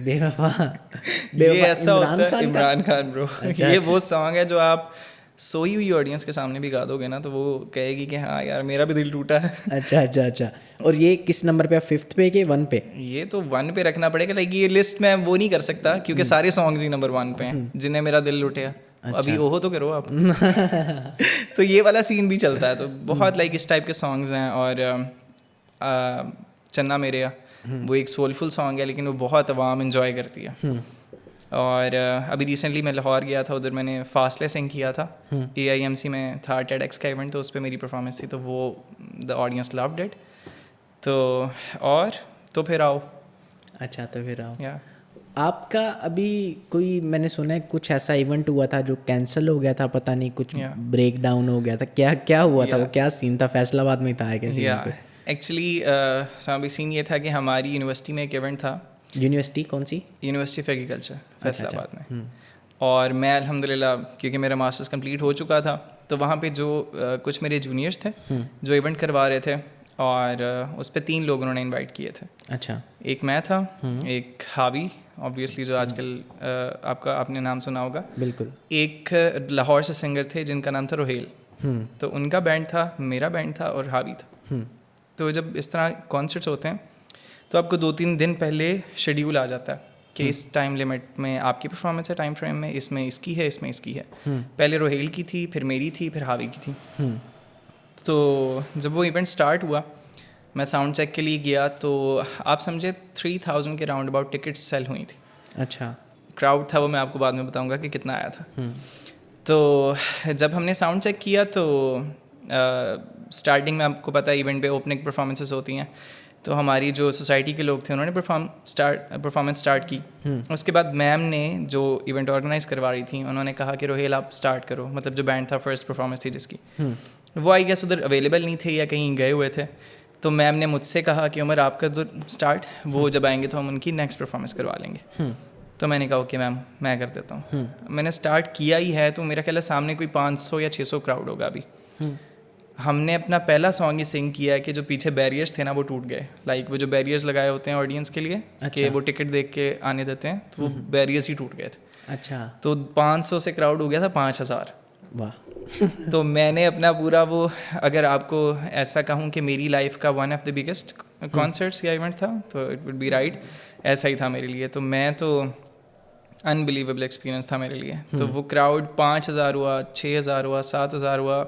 ये ऐसा होता है. इमरान खान ब्रो. ये वो सॉन्ग है जो आप सोई हुई ऑडियंस के सामने भी गा दोगे ना तो वो कहेगी कि हाँ यार मेरा भी दिल टूटा है. अच्छा. और ये किस नंबर पे, 5th पे कि 1 पे? ये तो 1 पे रखना पड़ेगा. लाइक ये लिस्ट में वो नहीं कर सकता क्योंकि सारे सॉन्ग्स ही नंबर 1 पे हैं जिन्हें मेरा दिल लुटे. अभी ओहो तो करो आप. तो ये वाला सीन भी चलता है. तो बहुत लाइक इस टाइप के सॉन्ग्स हैं. और चन्ना मेरेया वो एक सोलफुल सॉन्ग है लेकिन वो बहुत अवाम इन्जॉय करती है. और अभी रिसेंटली मैं लाहौर गया था, उधर मैंने फासले सिंग किया था. AIMC में था TEDx का इवेंट, तो उस पर मेरी परफॉर्मेंस थी, तो वो द ऑडियंस लव्ड इट. तो और तो फिर आओ. अच्छा तो फिर आओ. या आपका अभी कोई, मैंने सुना है कुछ ऐसा इवेंट हुआ था जो कैंसिल हो गया था, पता नहीं कुछ ब्रेक डाउन हो गया था, क्या क्या हुआ था, वो क्या सीन था? फैसलाबाद में था कैसे? एक्चुअली सामने सीन ये था कि हमारी यूनिवर्सिटी में एक इवेंट था। यूनिवर्सिटी कौन सी? यूनिवर्सिटी ऑफ एग्रीकल्चर फैसलाबाद अच्छा। में। और मैं अल्हम्दुलिल्लाह क्योंकि मेरा मास्टर्स कंप्लीट हो चुका था, तो वहाँ पे जो कुछ मेरे जूनियर्स थे जो इवेंट करवा रहे थे, और उस पर 3 लोग उन्होंने इनवाइट किए थे। अच्छा। एक मैं था, एक हावी ऑब्वियसली जो आजकल आपने नाम सुना होगा। बिल्कुल। एक लाहौर से सिंगर थे जिनका नाम था रोहेल, तो उनका बैंड था, मेरा बैंड था और हावी था। तो जब इस तरह कॉन्सर्ट्स होते हैं तो आपको 2-3 दिन पहले शेड्यूल आ जाता है कि इस टाइम लिमिट में आपकी परफॉर्मेंस है, टाइम फ्रेम में, इसमें इसकी है, इसमें इसकी है। पहले रोहेल की थी, फिर मेरी थी, फिर हावी की थी। तो जब वो इवेंट स्टार्ट हुआ, मैं साउंड चेक के लिए गया, तो आप समझे 3000 के राउंड अबाउट टिकट्स सेल हुई थी। अच्छा। क्राउड था वो मैं आपको बाद में बताऊंगा कि कितना आया था। तो जब हमने साउंड चेक किया तो स्टार्टिंग में आपको पता है इवेंट पे ओपनिंग परफॉर्मेंसेस होती हैं, तो हमारी जो सोसाइटी के लोग थे उन्होंने परफॉर्मेंस स्टार्ट की। उसके बाद मैम ने जो इवेंट ऑर्गेनाइज करवा रही थी उन्होंने कहा कि रोहेल आप स्टार्ट करो, मतलब जो बैंड था फर्स्ट परफॉर्मेंस थी जिसकी, वो आई गेस उधर अवेलेबल नहीं थे या कहीं गए हुए थे। तो मैम ने मुझसे कहा कि उमर आपका जो स्टार्ट, वो जब आएंगे तो हम उनकी नेक्स्ट परफॉर्मेंस करवा लेंगे। तो मैंने कहा ओके मैम मैं कर देता हूँ। मैंने स्टार्ट किया ही है, तो मेरा ख्याल है सामने कोई 500 या 600 क्राउड होगा अभी। हमने अपना पहला सॉन्ग ही सिंग किया है कि जो पीछे बैरियर्स थे ना वो टूट गए। लाइक वो जो बैरियर्स लगाए होते हैं ऑडियंस के लिए, कि वो टिकट देख के आने देते हैं, तो वो बैरियर्स ही टूट गए थे। अच्छा। तो 500 से क्राउड हो गया था 5000। वाह। तो मैंने अपना पूरा वो, अगर आपको ऐसा कहूँ कि मेरी लाइफ का one of the biggest concerts या इवेंट था तो इट वुड बी राइट, ऐसा ही था मेरे लिए। तो मैं तो अनबिलीवेबल एक्सपीरियंस था मेरे लिए। तो वो क्राउड 5000 हुआ, 6000 हुआ, 7000 हुआ।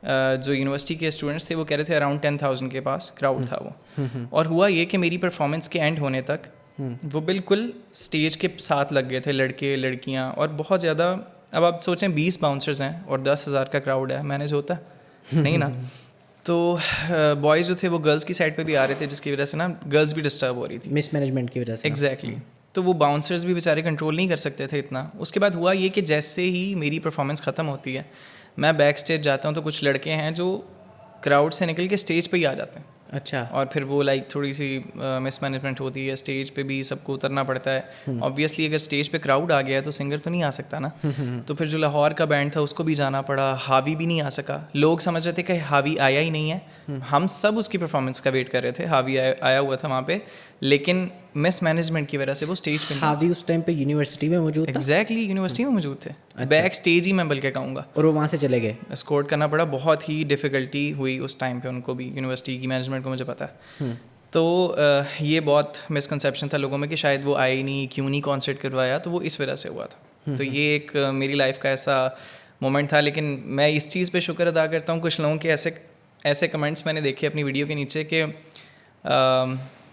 जो यूनिवर्सिटी के स्टूडेंट्स थे वो कह रहे थे अराउंड 10,000 के पास क्राउड था वो। और हुआ ये कि मेरी परफॉर्मेंस के एंड होने तक वो बिल्कुल स्टेज के साथ लग गए थे लड़के लड़कियां, और बहुत ज़्यादा। अब आप सोचें 20 बाउंसर्स हैं और 10,000 का क्राउड है, मैनेज होता नहीं ना। तो बॉयज़ जो थे वो गर्ल्स की साइड पे भी आ रहे थे, जिसकी वजह से ना गर्ल्स भी डिस्टर्ब हो रही थी, मिसमैनेजमेंट की वजह से। एग्जैक्टली। तो वो बाउंसर्स भी बेचारे कंट्रोल नहीं कर सकते थे इतना। उसके बाद हुआ ये कि जैसे ही मेरी परफॉर्मेंस ख़त्म होती है, मैं बैक स्टेज जाता हूँ, तो कुछ लड़के हैं जो क्राउड से निकल के स्टेज पे ही आ जाते हैं। अच्छा। और फिर वो लाइक थोड़ी सी मिसमैनेजमेंट होती है, स्टेज पे भी सबको उतरना पड़ता है। ऑब्वियसली अगर स्टेज पे क्राउड आ गया है तो सिंगर तो नहीं आ सकता ना। तो फिर जो लाहौर का बैंड था उसको भी जाना पड़ा, हावी भी नहीं आ सका। लोग समझ रहे थे कि हावी आया ही नहीं है, हम सब उसकी परफॉर्मेंस का वेट कर रहे थे। हावी आया हुआ था वहाँ पे, लेकिन मिसमैनेजमेंट की वजह से वो स्टेज पे हावी उस टाइम पे यूनिवर्सिटी में मौजूद था। एग्जैक्टली यूनिवर्सिटी में मौजूद थे। बैक स्टेज ही मैं बल्कि कहूँगा। और वो वहाँ से चले गए। एस्कॉर्ट करना पड़ा, बहुत ही डिफ़िकल्टी हुई उस टाइम पे उनको भी, यूनिवर्सिटी की मैनेजमेंट को मुझे पता है। तो ये बहुत मिसकंसेप्शन था लोगों में कि शायद वो आए नहीं, क्यों नहीं कॉन्सर्ट करवाया, तो वो इस वजह से हुआ था। तो ये एक मेरी लाइफ का ऐसा मोमेंट था। लेकिन मैं इस चीज़ पे शुक्र अदा करता हूँ, कुछ लोगों के ऐसे कमेंट्स मैंने देखे अपनी वीडियो के नीचे कि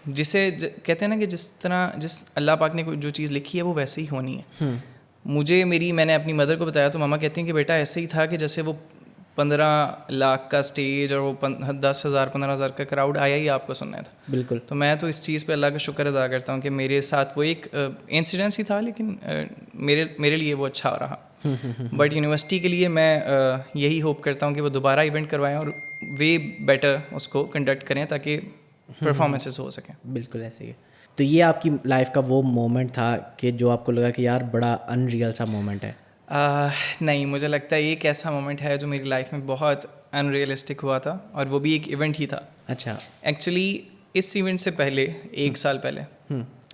जिसे कहते हैं ना कि जिस अल्लाह पाक ने जो चीज़ लिखी है वो वैसे ही होनी है। मैंने अपनी मदर को बताया तो मामा कहती हैं कि बेटा ऐसे ही था कि जैसे वो 15 लाख का स्टेज और वो 10,000 15,000 का क्राउड आया ही आपको सुनना था। बिल्कुल। तो मैं तो इस चीज़ पे अल्लाह का शुक्र अदा करता हूँ कि मेरे साथ वो एक इंसिडेंस ही था, लेकिन मेरे लिए वो अच्छा रहा। बट यूनिवर्सिटी के लिए मैं यही होप करता हूँ कि वो दोबारा इवेंट करवाएं और वे बेटर उसको कंडक्ट करें ताकि परफॉर्मेंसेस हो सकें। बिल्कुल ऐसे ही। तो ये आपकी लाइफ का वो मोमेंट था कि जो आपको लगा कि यार बड़ा अनरियल सा मोमेंट है? नहीं, मुझे लगता है एक ऐसा मोमेंट है जो मेरी लाइफ में बहुत अनरियलिस्टिक हुआ था, और वो भी एक इवेंट ही था। अच्छा। एक्चुअली इस इवेंट से पहले 1 साल पहले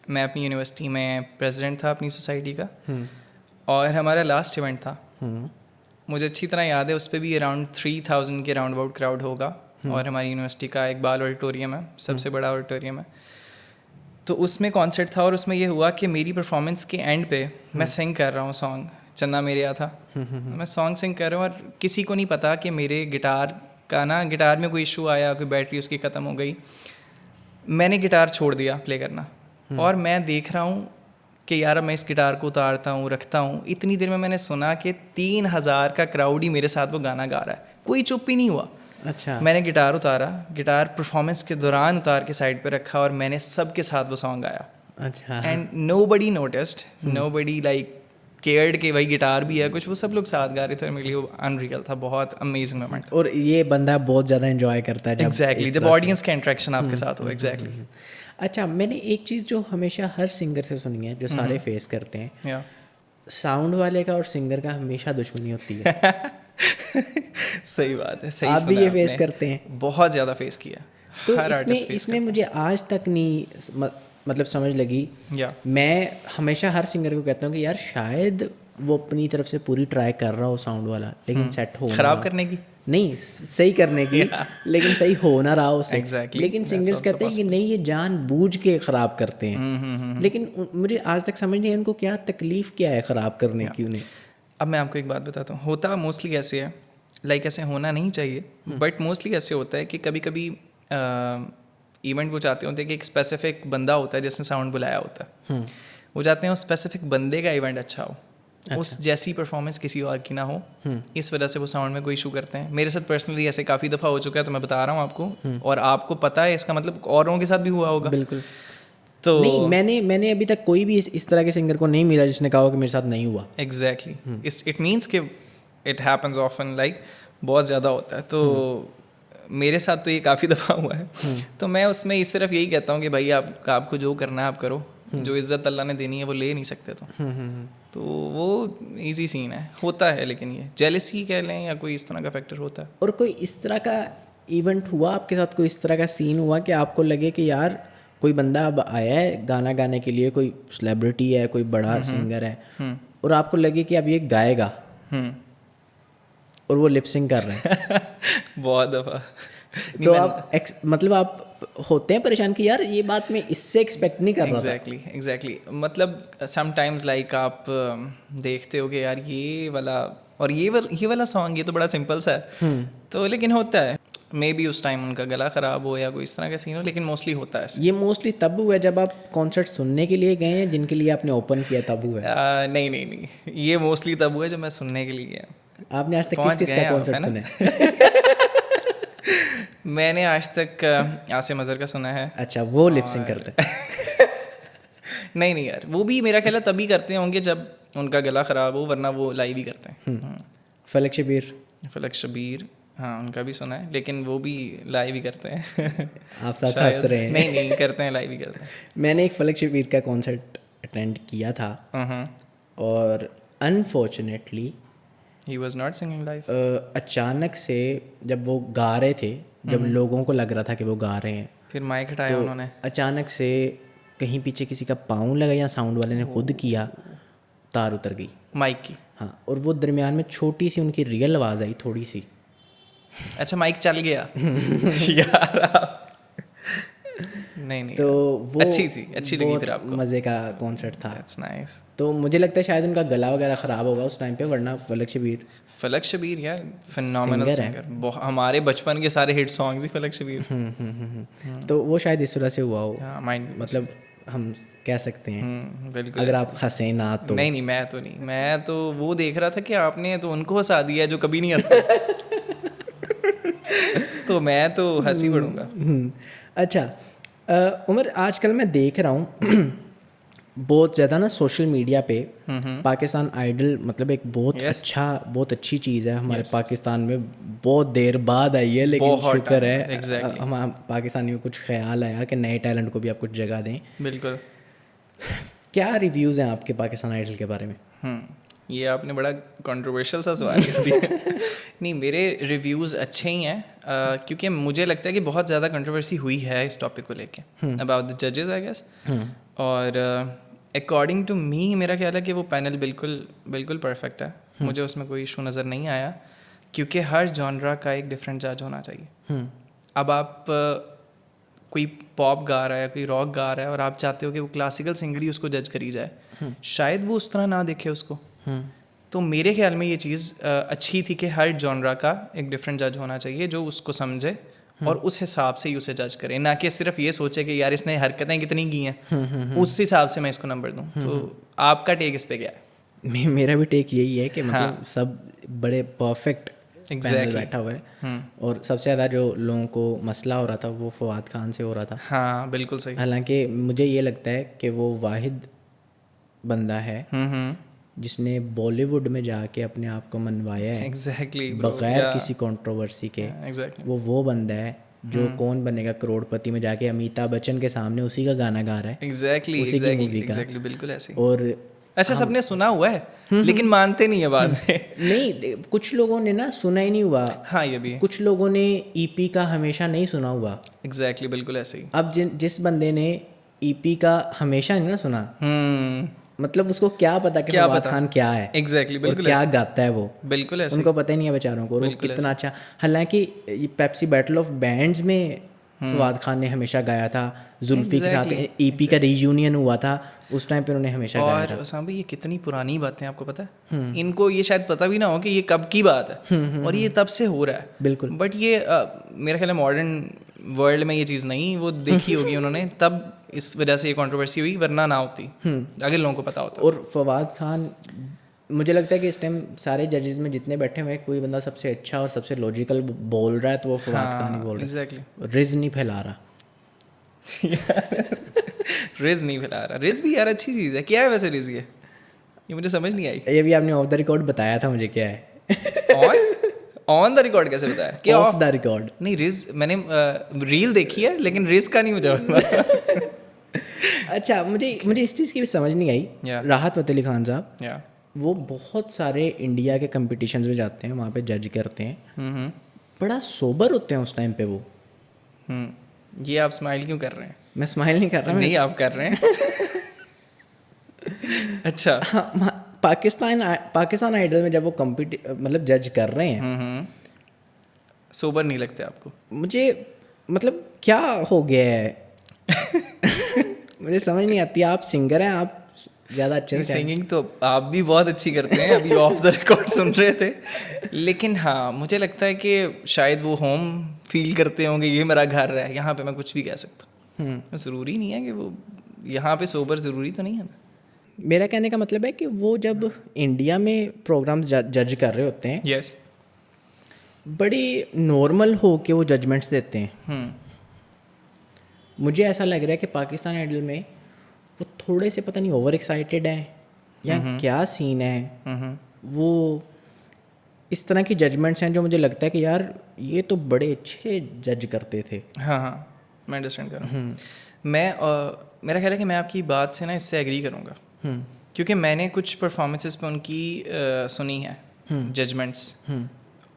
मैं अपनी यूनिवर्सिटी में प्रेसिडेंट था अपनी सोसाइटी का, और हमारा लास्ट इवेंट था। मुझे अच्छी तरह याद है, उस पर भी अराउंड 3000 के राउंड अबाउट क्राउड होगा, और हमारी यूनिवर्सिटी का इकबाल ऑडिटोरियम है, सबसे बड़ा ऑडिटोरियम है। तो उसमें कॉन्सर्ट था, और उसमें ये हुआ कि मेरी परफॉर्मेंस के एंड पे मैं सिंग कर रहा हूँ सॉन्ग, चन्ना मेरे आ था। मैं सॉन्ग सिंग कर रहा हूँ, और किसी को नहीं पता कि मेरे गिटार में कोई इशू आया, कोई बैटरी उसकी ख़त्म हो गई। मैंने गिटार छोड़ दिया प्ले करना, और मैं देख रहा हूँ कि यार मैं इस गिटार को उतारता हूँ रखता हूँ। इतनी देर में मैंने सुना कि 3000 का क्राउड ही मेरे साथ वो गाना गा रहा है, कोई चुप ही नहीं हुआ। अच्छा। मैंने गिटार उतारा, गिटार परफॉर्मेंस के दौरान उतार के साइड पे रखा, और मैंने सबके साथ वो सॉन्ग गाया। अच्छा। And nobody noticed, nobody like cared कि भाई गिटार भी है कुछ, वो सब लोग साथ गा रहे थे, मेरे लिए वो अनरियल था, बहुत अमेजिंग मोमेंट था। और ये बंदा बहुत ज़्यादा एंजॉय करता है जब एग्जैक्टली, इस जब तरह से। ऑडियंस का इंटरेक्शन आपके साथ हो। एग्जैक्टली। अच्छा, मैंने एक चीज़ जो हमेशा हर सिंगर से सुनी है, जो सारे फेस करते हैं, या साउंड वाले का और सिंगर का हमेशा दुश्मनी होती है। सही बात है, सही आप भी सुना ये फेस आपने। करते हैं? बहुत ज़्यादा फेस किया, तो हर इसमें आर्टिस्ट फेस इसमें करता मुझे आज तक नहीं मतलब समझ लगी। है। या मैं हमेशा हर सिंगर को कहता हूँ कि यार शायद वो अपनी तरफ से पूरी ट्राई कर रहा हो साउंड वाला, लेकिन सेट हो ना खराब रहा। करने की। नहीं, सही करने की, लेकिन सही हो ना रहा उसे। Exactly, लेकिन that's सिंगर्स also कहते हैं कि possible. नहीं, ये जानबूझ के ख़राब करते हैं। लेकिन मुझे आज तक समझ नहीं है इनको क्या तकलीफ़ क्या है ख़राब करने की उन्हें। अब मैं आपको एक बात बताता हूँ, होता मोस्टली ऐसे है, लाइक ऐसे होना नहीं चाहिए, बट मोस्टली ऐसे होता है कि कभी कभी इवेंट वो चाहते होते हैं कि एक स्पेसिफिक बंदा होता है जिसने साउंड बुलाया होता है, वो चाहते हैं उस स्पेसिफिक बंदे का इवेंट अच्छा हो, उस जैसी परफॉर्मेंस किसी और की ना हो, इस वजह से वो साउंड में कोई इशू करते हैं। मेरे साथ पर्सनली ऐसे काफ़ी दफ़ा हो चुका है, तो मैं बता रहा हूँ आपको, और आपको पता है इसका मतलब औरों के साथ भी हुआ होगा। बिल्कुल। तो नहीं, मैंने अभी तक कोई भी इस तरह के सिंगर को नहीं मिला जिसने कहा हो कि मेरे साथ नहीं हुआ। एग्जैक्टली, इट मीन्स कि इट हैपन्स ऑफन, लाइक बहुत ज़्यादा होता है। तो मेरे साथ तो ये काफ़ी दफ़ा हुआ है। तो मैं उसमें इस सिर्फ यही कहता हूँ कि भाई आपको जो करना है आप करो, जो इज़्ज़त अल्लाह ने देनी है वो ले नहीं सकते। तो वो इजी सीन है, होता है, लेकिन ये जेलसी कह लें या कोई इस तरह का फैक्टर होता है। और कोई इस तरह का इवेंट हुआ आपके साथ, कोई इस तरह का सीन हुआ कि आपको लगे कि यार कोई बंदा अब आया है गाना गाने के लिए, कोई सेलिब्रिटी है, कोई बड़ा सिंगर है, और आपको लगे कि अब ये गाएगा और वो लिपसिंग कर रहे हैं? बहुत दफ़ा। तो आप मतलब आप होते हैं परेशान कि यार ये बात मैं इससे एक्सपेक्ट नहीं कर रहा था। एग्जैक्टली, मतलब समटाइम्स लाइक आप देखते हो कि यार ये वाला और ये वाला सॉन्ग, ये तो बड़ा सिंपल सा है, तो लेकिन होता है मे बी उस टाइम उनका गला ख़राब हो या कोई इस तरह का सीन हो, लेकिन मोस्टली होता है ऐसे। ये मोस्टली तब हुआ है जब आप कॉन्सर्ट सुनने के लिए गए हैं, जिनके लिए आपने ओपन किया तब हुआ है? नहीं, ये मोस्टली तब हुआ है जब मैं सुनने के लिए गया। आपने आज तक पहुंच किस गए का आप, कॉन्सर्ट है ना? सुना है? मैंने आज तक आसिम अजहर का सुना है। अच्छा, वो लिपसिंग करते हैं? नहीं यार, वो भी मेरा ख्याल है तभी करते होंगे जब उनका गला ख़राब हो, वरना वो लाइव ही करते हैं। फलक शबीर? फलक शबीर, हाँ उनका भी सुना है, लेकिन वो भी लाइव ही करते हैं। आप साथ हंस रहे हैं। नहीं करते हैं, लाइव ही करते हैं। मैंने एक फलक शबीर का कॉन्सर्ट अटेंड किया था, और unfortunately he was not singing live. अचानक से जब वो गा रहे थे, जब लोगों को लग रहा था कि वो गा रहे हैं, फिर माइक हटाया तो उन्होंने, अचानक से कहीं पीछे किसी का पाँव लगा, या साउंड वाले ने खुद किया, तार उतर गई माइक की। हाँ, और वो दरमियान में छोटी सी उनकी रियल आवाज़ आई, थोड़ी सी। अच्छा, माइक चल गया। यार नहीं तो वो अच्छी लगी फिर आपको? मज़े का कॉन्सर्ट था। That's nice. तो मुझे लगता है शायद उनका गला वगैरह ख़राब होगा उस टाइम पे, वरना फलक शबीर यार फिनोमिनल सिंगर, हमारे बचपन के सारे हिट सॉन्ग्स ही फलक शबीर। तो वो शायद इस वजह से हुआ हो, माइंड, मतलब हम कह सकते हैं। बिल्कुल। अगर आप हंसे ना तो। नहीं, मैं तो वो देख रहा था कि आपने तो उनको हंसा दिया जो कभी नहीं हंसते। तो मैं तो हंसी पड़ूंगा। अच्छा, उमर, आजकल मैं देख रहा हूँ बहुत ज़्यादा ना सोशल मीडिया पे पाकिस्तान आइडल, मतलब एक बहुत अच्छी चीज़ है हमारे पाकिस्तान में, बहुत देर बाद आई है, लेकिन शुक्र है हम पाकिस्तानियों को कुछ ख्याल आया कि नए टैलेंट को भी आप कुछ जगह दें। बिल्कुल। क्या रिव्यूज़ हैं आपके पाकिस्तान आइडल के बारे में? ये आपने बड़ा कंट्रोवर्शियल सा सवाल कर दिया। नहीं, मेरे रिव्यूज़ अच्छे ही हैं, क्योंकि मुझे लगता है कि बहुत ज़्यादा कंट्रोवर्सी हुई है इस टॉपिक को लेके, अबाउट द जजेस आई गेस। और अकॉर्डिंग टू मी मेरा ख्याल है कि वो पैनल बिल्कुल परफेक्ट है। मुझे उसमें कोई इशू नज़र नहीं आया, क्योंकि हर जॉनरा का एक डिफरेंट जज होना चाहिए। अब आप कोई पॉप गा रहा है, कोई रॉक गा रहा है, और आप चाहते हो कि वो क्लासिकल सिंगर ही उसको जज करी जाए, शायद वो उस तरह ना देखे उसको। तो मेरे ख्याल में ये चीज़ अच्छी थी कि हर जॉनरा का एक डिफरेंट जज होना चाहिए जो उसको समझे और उस हिसाब से ही उसे जज करे, ना कि सिर्फ ये सोचे कि यार इसने हरकतें कितनी की हैं, उस हिसाब से मैं इसको नंबर दूं। तो आपका टेक इस पे क्या है? मेरा भी टेक यही है कि मतलब सब बड़े परफेक्ट पैनल Exactly. बैठा हुआ है, और सबसे ज़्यादा जो लोगों को मसला हो रहा था वो फवाद खान से हो रहा था। हाँ बिल्कुल सही। हालांकि मुझे ये लगता है कि वो वाहिद बंदा है जिसने बॉलीवुड में जाके अपने आप को मनवाया है एग्जैक्टली बगैर किसी कंट्रोवर्सी के। एग्जैक्टली वो बंदा है जो कौन बनेगा करोड़पति में जाके अमिताभ बच्चन के सामने उसी का गाना गा रहा है, एग्जैक्टली उसी की मूवी का। एग्जैक्टली बिल्कुल ऐसे ही। और अच्छा सबने सुना हुआ है लेकिन मानते नहीं है बाद में। नहीं, कुछ लोगों ने ना सुना ही नहीं हुआ, हाँ ये भी है। कुछ लोगों ने ईपी का हमेशा नहीं सुना हुआ। एग्जैक्टली बिल्कुल ऐसे ही। अब जिस बंदे ने ईपी का हमेशा नहीं ना सुना, मतलब उसको क्या पता कि फवाद खान क्या है, एग्जैक्टली और बिल्कुल क्या ऐसे। गाता है वो, बिल्कुल ऐसे। उनको पता ही नहीं है बेचारों को। और वो कितना अच्छा, हालांकि ये पेप्सी बैटल ऑफ बैंड्स में फवाद खान ने हमेशा गाया था, जुल्फी के साथ ईपी का रीयूनियन हुआ था, उस टाइम पे उन्होंने हमेशा गाया था। और साहब ये कितनी पुरानी बातें आपको पता है, इनको ये शायद पता भी ना हो कि ये कब की बात है, और ये तब से हो रहा है। बिल्कुल। बट ये मेरे ख्याल में मॉडर्न वर्ल्ड में ये चीज़ नहीं वो देखी होगी उन्होंने, तब इस वजह से ये कंट्रोवर्सी हुई, वरना ना होती अगर लोगों को पता होता। और फवाद खान, मुझे लगता है कि इस टाइम सारे जजेस में जितने बैठे हुए हैं, कोई बंदा सबसे अच्छा और सबसे लॉजिकल बोल रहा है तो वो फवाद खान ही बोल रहा है। एग्जैक्टली। रिज नहीं फैला रहा। रिज नहीं फैला रहा। रिज भी यार अच्छी चीज़ है। क्या है वैसे रिज? ये मुझे समझ नहीं आई। ये भी आपने ऑफ द रिकॉर्ड बताया था मुझे क्या है। ऑन द रिकॉर्ड कैसे बताया? क्या ऑफ द रिकॉर्ड? नहीं, रिज मैंने रील देखी है लेकिन रिज का नहीं मुझे पता। अच्छा, मुझे इस चीज़ की भी समझ नहीं आई। राहत फ़तेह अली खान साहब, वो बहुत सारे इंडिया के कंपटीशंस में जाते हैं, वहाँ पे जज करते हैं, बड़ा सोबर होते हैं उस टाइम पे वो। ये आप स्माइल क्यों कर रहे हैं? मैं स्माइल नहीं कर रहा। नहीं आप कर रहे हैं। अच्छा। हाँ, पाकिस्तान आइडल में जब वो मतलब जज कर रहे हैं, सोबर नहीं लगते आपको? मुझे मतलब क्या हो गया है। मुझे समझ नहीं आती। आप सिंगर हैं, आप ज़्यादा अच्छे से। सिंगिंग तो आप भी बहुत अच्छी करते हैं, अभी ऑफ द रिकॉर्ड सुन रहे थे। लेकिन हाँ मुझे लगता है कि शायद वो होम फील करते होंगे, ये मेरा घर है, यहाँ पे मैं कुछ भी कह सकता हूँ। ज़रूरी नहीं है कि वो यहाँ पे सोबर ज़रूरी तो नहीं है ना। मेरा कहने का मतलब है कि वो जब इंडिया में प्रोग्राम जज कर रहे होते हैं, यस, बड़ी नॉर्मल हो के वो जजमेंट्स देते हैं। मुझे ऐसा लग रहा है कि पाकिस्तान आइडल में वो थोड़े से पता नहीं ओवर एक्साइटेड हैं या क्या सीन है, वो इस तरह की जजमेंट्स हैं जो मुझे लगता है कि यार ये तो बड़े अच्छे जज करते थे। हाँ हाँ मैं अंडरस्टैंड कर रहा हूँ। मेरा ख्याल है कि मैं आपकी बात से ना इससे एग्री करूँगा, क्योंकि मैंने कुछ परफॉर्मेंसेस पे उनकी सुनी है जजमेंट्स,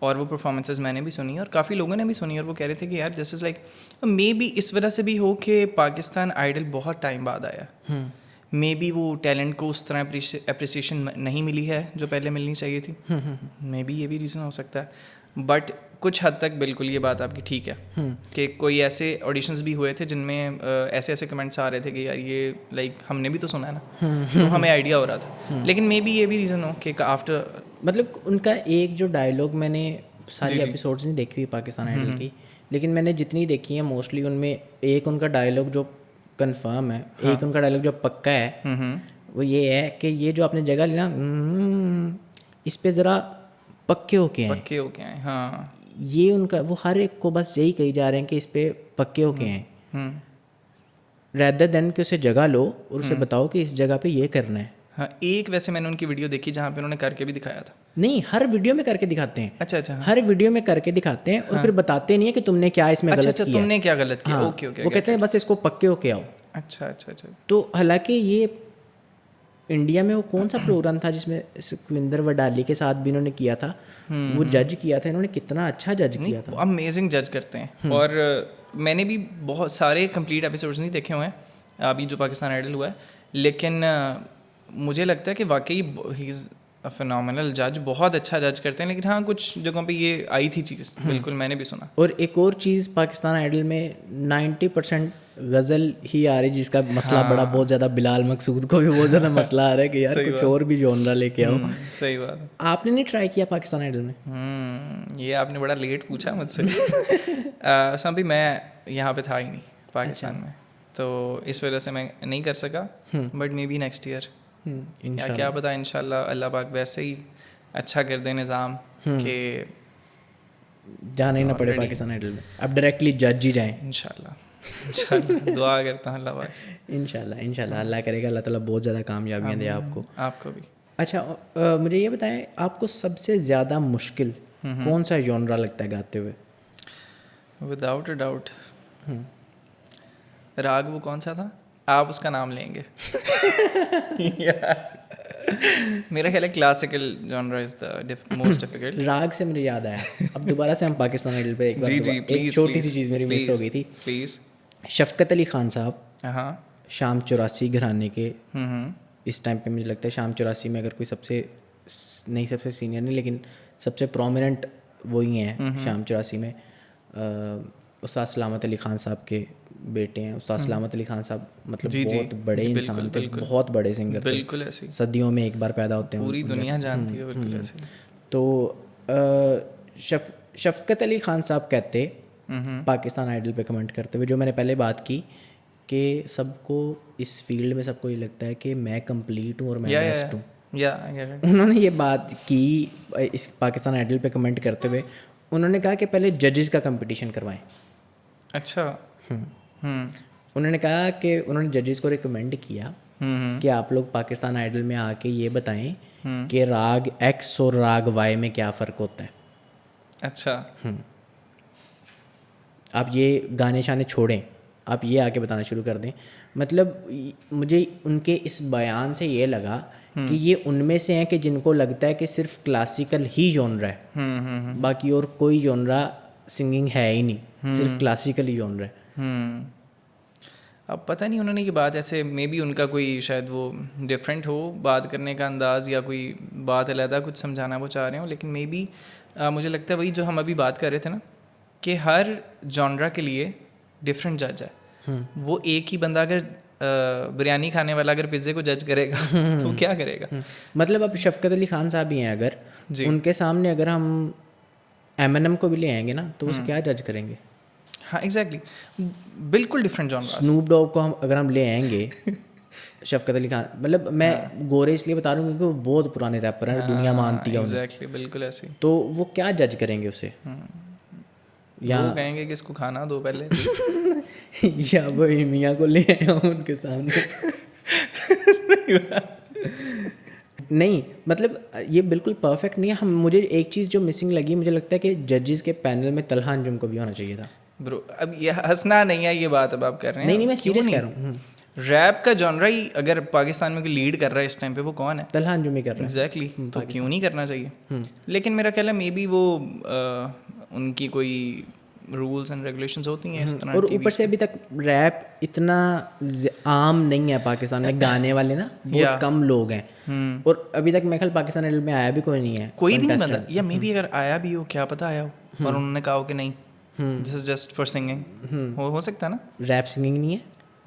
और वो परफॉर्मेंसेस मैंने भी सुनी और काफ़ी लोगों ने भी सुनी, और वो कह रहे थे कि यार this is like may be इस वजह से भी हो कि पाकिस्तान आइडल बहुत टाइम बाद आया, मे बी वो टैलेंट को उस तरह अप्रिसिएशन नहीं मिली है जो पहले मिलनी चाहिए थी। मे बी ये भी रीज़न हो सकता है, बट कुछ हद तक बिल्कुल ये बात आपकी ठीक है कि कोई ऐसे ऑडिशंस भी हुए थे जिनमें ऐसे ऐसे कमेंट्स आ रहे थे कि यार ये लाइक हमने भी तो सुना है ना, तो हमें आइडिया हो रहा था। लेकिन मे बी ये भी रीज़न हो कि आफ्टर, मतलब उनका एक जो डायलॉग, मैंने सारी एपिसोड्स नहीं देखी हुई पाकिस्तान आइडल की, लेकिन मैंने जितनी देखी है मोस्टली उनमें एक उनका डायलॉग जो कंफर्म है, एक उनका डायलॉग जो पक्का है, वो ये है कि ये जो आपने जगह ली ना, इस पे ज़रा पक्के होके आए। हाँ ये उनका, वो हर एक को बस यही कही जा रहे हैं कि इस पे पक्के होके हैं, रैदर देन कि उसे जगह लो और उसे बताओ कि इस जगह पे ये करना है। हाँ, एक वैसे मैंने उनकी वीडियो देखी जहाँ पे उन्होंने करके भी दिखाया था। नहीं, हर वीडियो में करके दिखाते हैं। अच्छा हाँ। हर वीडियो में करके दिखाते हैं और फिर बताते नहीं है कि तुमने क्या इसमें गलत किया। तुमने क्या गलत किया। हाँ, ओके वो कहते हैं बस इसको पक्के होके आओ। अच्छा। तो हालांकि ये इंडिया में वो कौन सा प्रोग्राम था जिसमें सुखविंदर वडाली के साथ भी इन्होंने किया था, वो जज किया था इन्होंने, कितना अच्छा जज किया था। अमेजिंग जज करते हैं। और मैंने भी बहुत सारे कंप्लीट एपिसोड्स नहीं देखे हुए हैं अभी जो पाकिस्तान आइडल हुआ है, लेकिन मुझे लगता है कि वाकई ही इज़ अ फिनोमिनल जज, बहुत अच्छा जज करते हैं। लेकिन हाँ कुछ जगहों पे ये आई थी चीज़, बिल्कुल मैंने भी सुना। और एक और चीज़, पाकिस्तान आइडल में 90% गज़ल ही आ रही, जिसका मसला बड़ा बहुत ज़्यादा, बिलाल मकसूद को भी बहुत ज़्यादा मसला आ रहा है कि यार कुछ और भी जॉनरा लेके आओ। सही बात। आपने नहीं ट्राई किया पाकिस्तान आइडल में? ये आपने बड़ा लेट पूछा मुझसे। अभी मैं यहाँ पे था ही नहीं पाकिस्तान में, तो इस वजह से मैं नहीं कर सका, but may be next year, या क्या पता इंशाल्लाह अल्लाह पाक वैसे ही अच्छा कर दे निज़ाम कि जाना ही ना पड़े Already. पाकिस्तान आइडल में, अब डायरेक्टली जज ही जाएं। इंशाल्लाह दुआ करता हूँ अल्लाह पाक से। इंशाल्लाह अल्लाह करेगा, अल्लाह ताला बहुत ज़्यादा कामयाबियाँ दे आपको। आपको भी। अच्छा मुझे ये बताएं, आपको सबसे ज़्यादा मुश्किल कौन सा जॉनरा लगता है गाते हुए? विदाउट अ डाउट राग, वो कौन सा था, आप उसका नाम लेंगे। मेरा ख्याल है classical genre is the most difficult. राग से मुझे याद आया, अब दोबारा से हम पाकिस्तान आइडल पे एक बार जी दोबारा- एक छोटी सी चीज़ मेरी मिस हो गई थी। प्लीज़। शफ़क़त अली ख़ान साहब हाँ। शाम 84 घराने के, हम्म। इस टाइम पे मुझे लगता है शाम 84 में अगर कोई सबसे सीनियर नहीं लेकिन सबसे प्रोमिनेंट वही हैं शाम 84 में। उस्ताद सलामत अली ख़ान साहब के बेटे हैं। उस्ताद सलामत अली ख़ान साहब मतलब बहुत बड़े इंसान थे, बहुत बड़े सिंगर थे, बिल्कुल ऐसे ही। सदियों में एक बार पैदा होते हैं, पूरी दुनिया जानती है, बिल्कुल ऐसे ही। तो शफ़क़त अली ख़ान साहब कहते पाकिस्तान आइडल पे कमेंट करते हुए, जो मैंने पहले बात की कि सबको इस फील्ड में सबको ये लगता है कि मैं कंप्लीट हूँ और मैं बेस्ट हूँ। उन्होंने ये बात की इस पाकिस्तान आइडल पे कमेंट करते हुए, उन्होंने कहा कि पहले जजेस का कंपटीशन करवाएं। अच्छा। उन्होंने कहा कि उन्होंने जजेस को रिकमेंड किया कि आप लोग पाकिस्तान आइडल में आके ये बताएं कि राग एक्स और राग वाई में क्या फ़र्क होता है। अच्छा। आप ये गाने शाने छोड़ें, आप ये आके बताना शुरू कर दें। मतलब मुझे उनके इस बयान से ये लगा कि ये उनमें से हैं कि जिनको लगता है कि सिर्फ क्लासिकल ही जॉनरा है, बाकी और कोई जॉनरा सिंगिंग है ही नहीं, सिर्फ क्लासिकल ही जॉनरा है। अब पता नहीं उन्होंने ये बात ऐसे, मे बी उनका कोई शायद वो डिफरेंट हो बात करने का अंदाज़, या कोई बात अलहदा कुछ समझाना वो चाह रहे हो, लेकिन मे बी मुझे लगता है वही जो हम अभी बात कर रहे थे ना, कि हर जॉनरा के लिए डिफरेंट जज है। वो एक ही बंदा अगर बिरयानी खाने वाला अगर पिज़्ज़े को जज करेगा तो क्या करेगा। मतलब अब शफ़क़त अली ख़ान साहब ही हैं, अगर उनके सामने अगर हम एमिनेम को भी ले आएंगे ना तो उसे क्या जज करेंगे। हाँ एग्जैक्टली, बिल्कुल डिफरेंट जॉनरा। स्नूप डॉग को हम अगर हम ले आएंगे शफ़क़त अली ख़ान, मतलब मैं गोरे इसलिए बता रहा हूँ क्योंकि वो बहुत पुराने रैपर हैं, दुनिया मानती है उन्हें। एग्जैक्टली, बिल्कुल ऐसे। तो वो क्या जज करेंगे उसे, या वो कहेंगे कि इसको खाना दो पहले या वो मियाँ को ले आया हूँ उनके सामने। नहीं मतलब ये बिल्कुल परफेक्ट नहीं है। हम मुझे एक चीज़ जो मिसिंग लगी, मुझे लगता है कि जजेस के पैनल में तलहा अंजुम को भी होना चाहिए था। ब्रो अब ये हंसना नहीं है, ये बात अब आप कर रहे हैं। नहीं मैं सीरियस कह रहा हूँ। रैप का जॉनरा ही अगर पाकिस्तान में कोई लीड कर रहा है इस टाइम पे, वो कौन है? तलहा अंजुम ही कर रहा है। एग्जैक्टली, तो क्यों नहीं करना चाहिए। लेकिन मेरा ख्याल है मे बी वो उनकी कोई रूल्स एंड रेगुलेशंस होती हैं इस तरह। और ऊपर से अभी तक रैप इतना आम नहीं है पाकिस्तान में, गाने वाले ना बहुत कम लोग हैं। और अभी तक मेरे ख्याल पाकिस्तान आइडल में आया भी कोई नहीं है, कोई भी नहीं बंदा, या मे बी अगर आया भी हो, क्या पता आया हो और उन्होंने कहा हो कि नहीं this is just for singing. हो सकता है ना, रैप सिंगिंग नहीं है,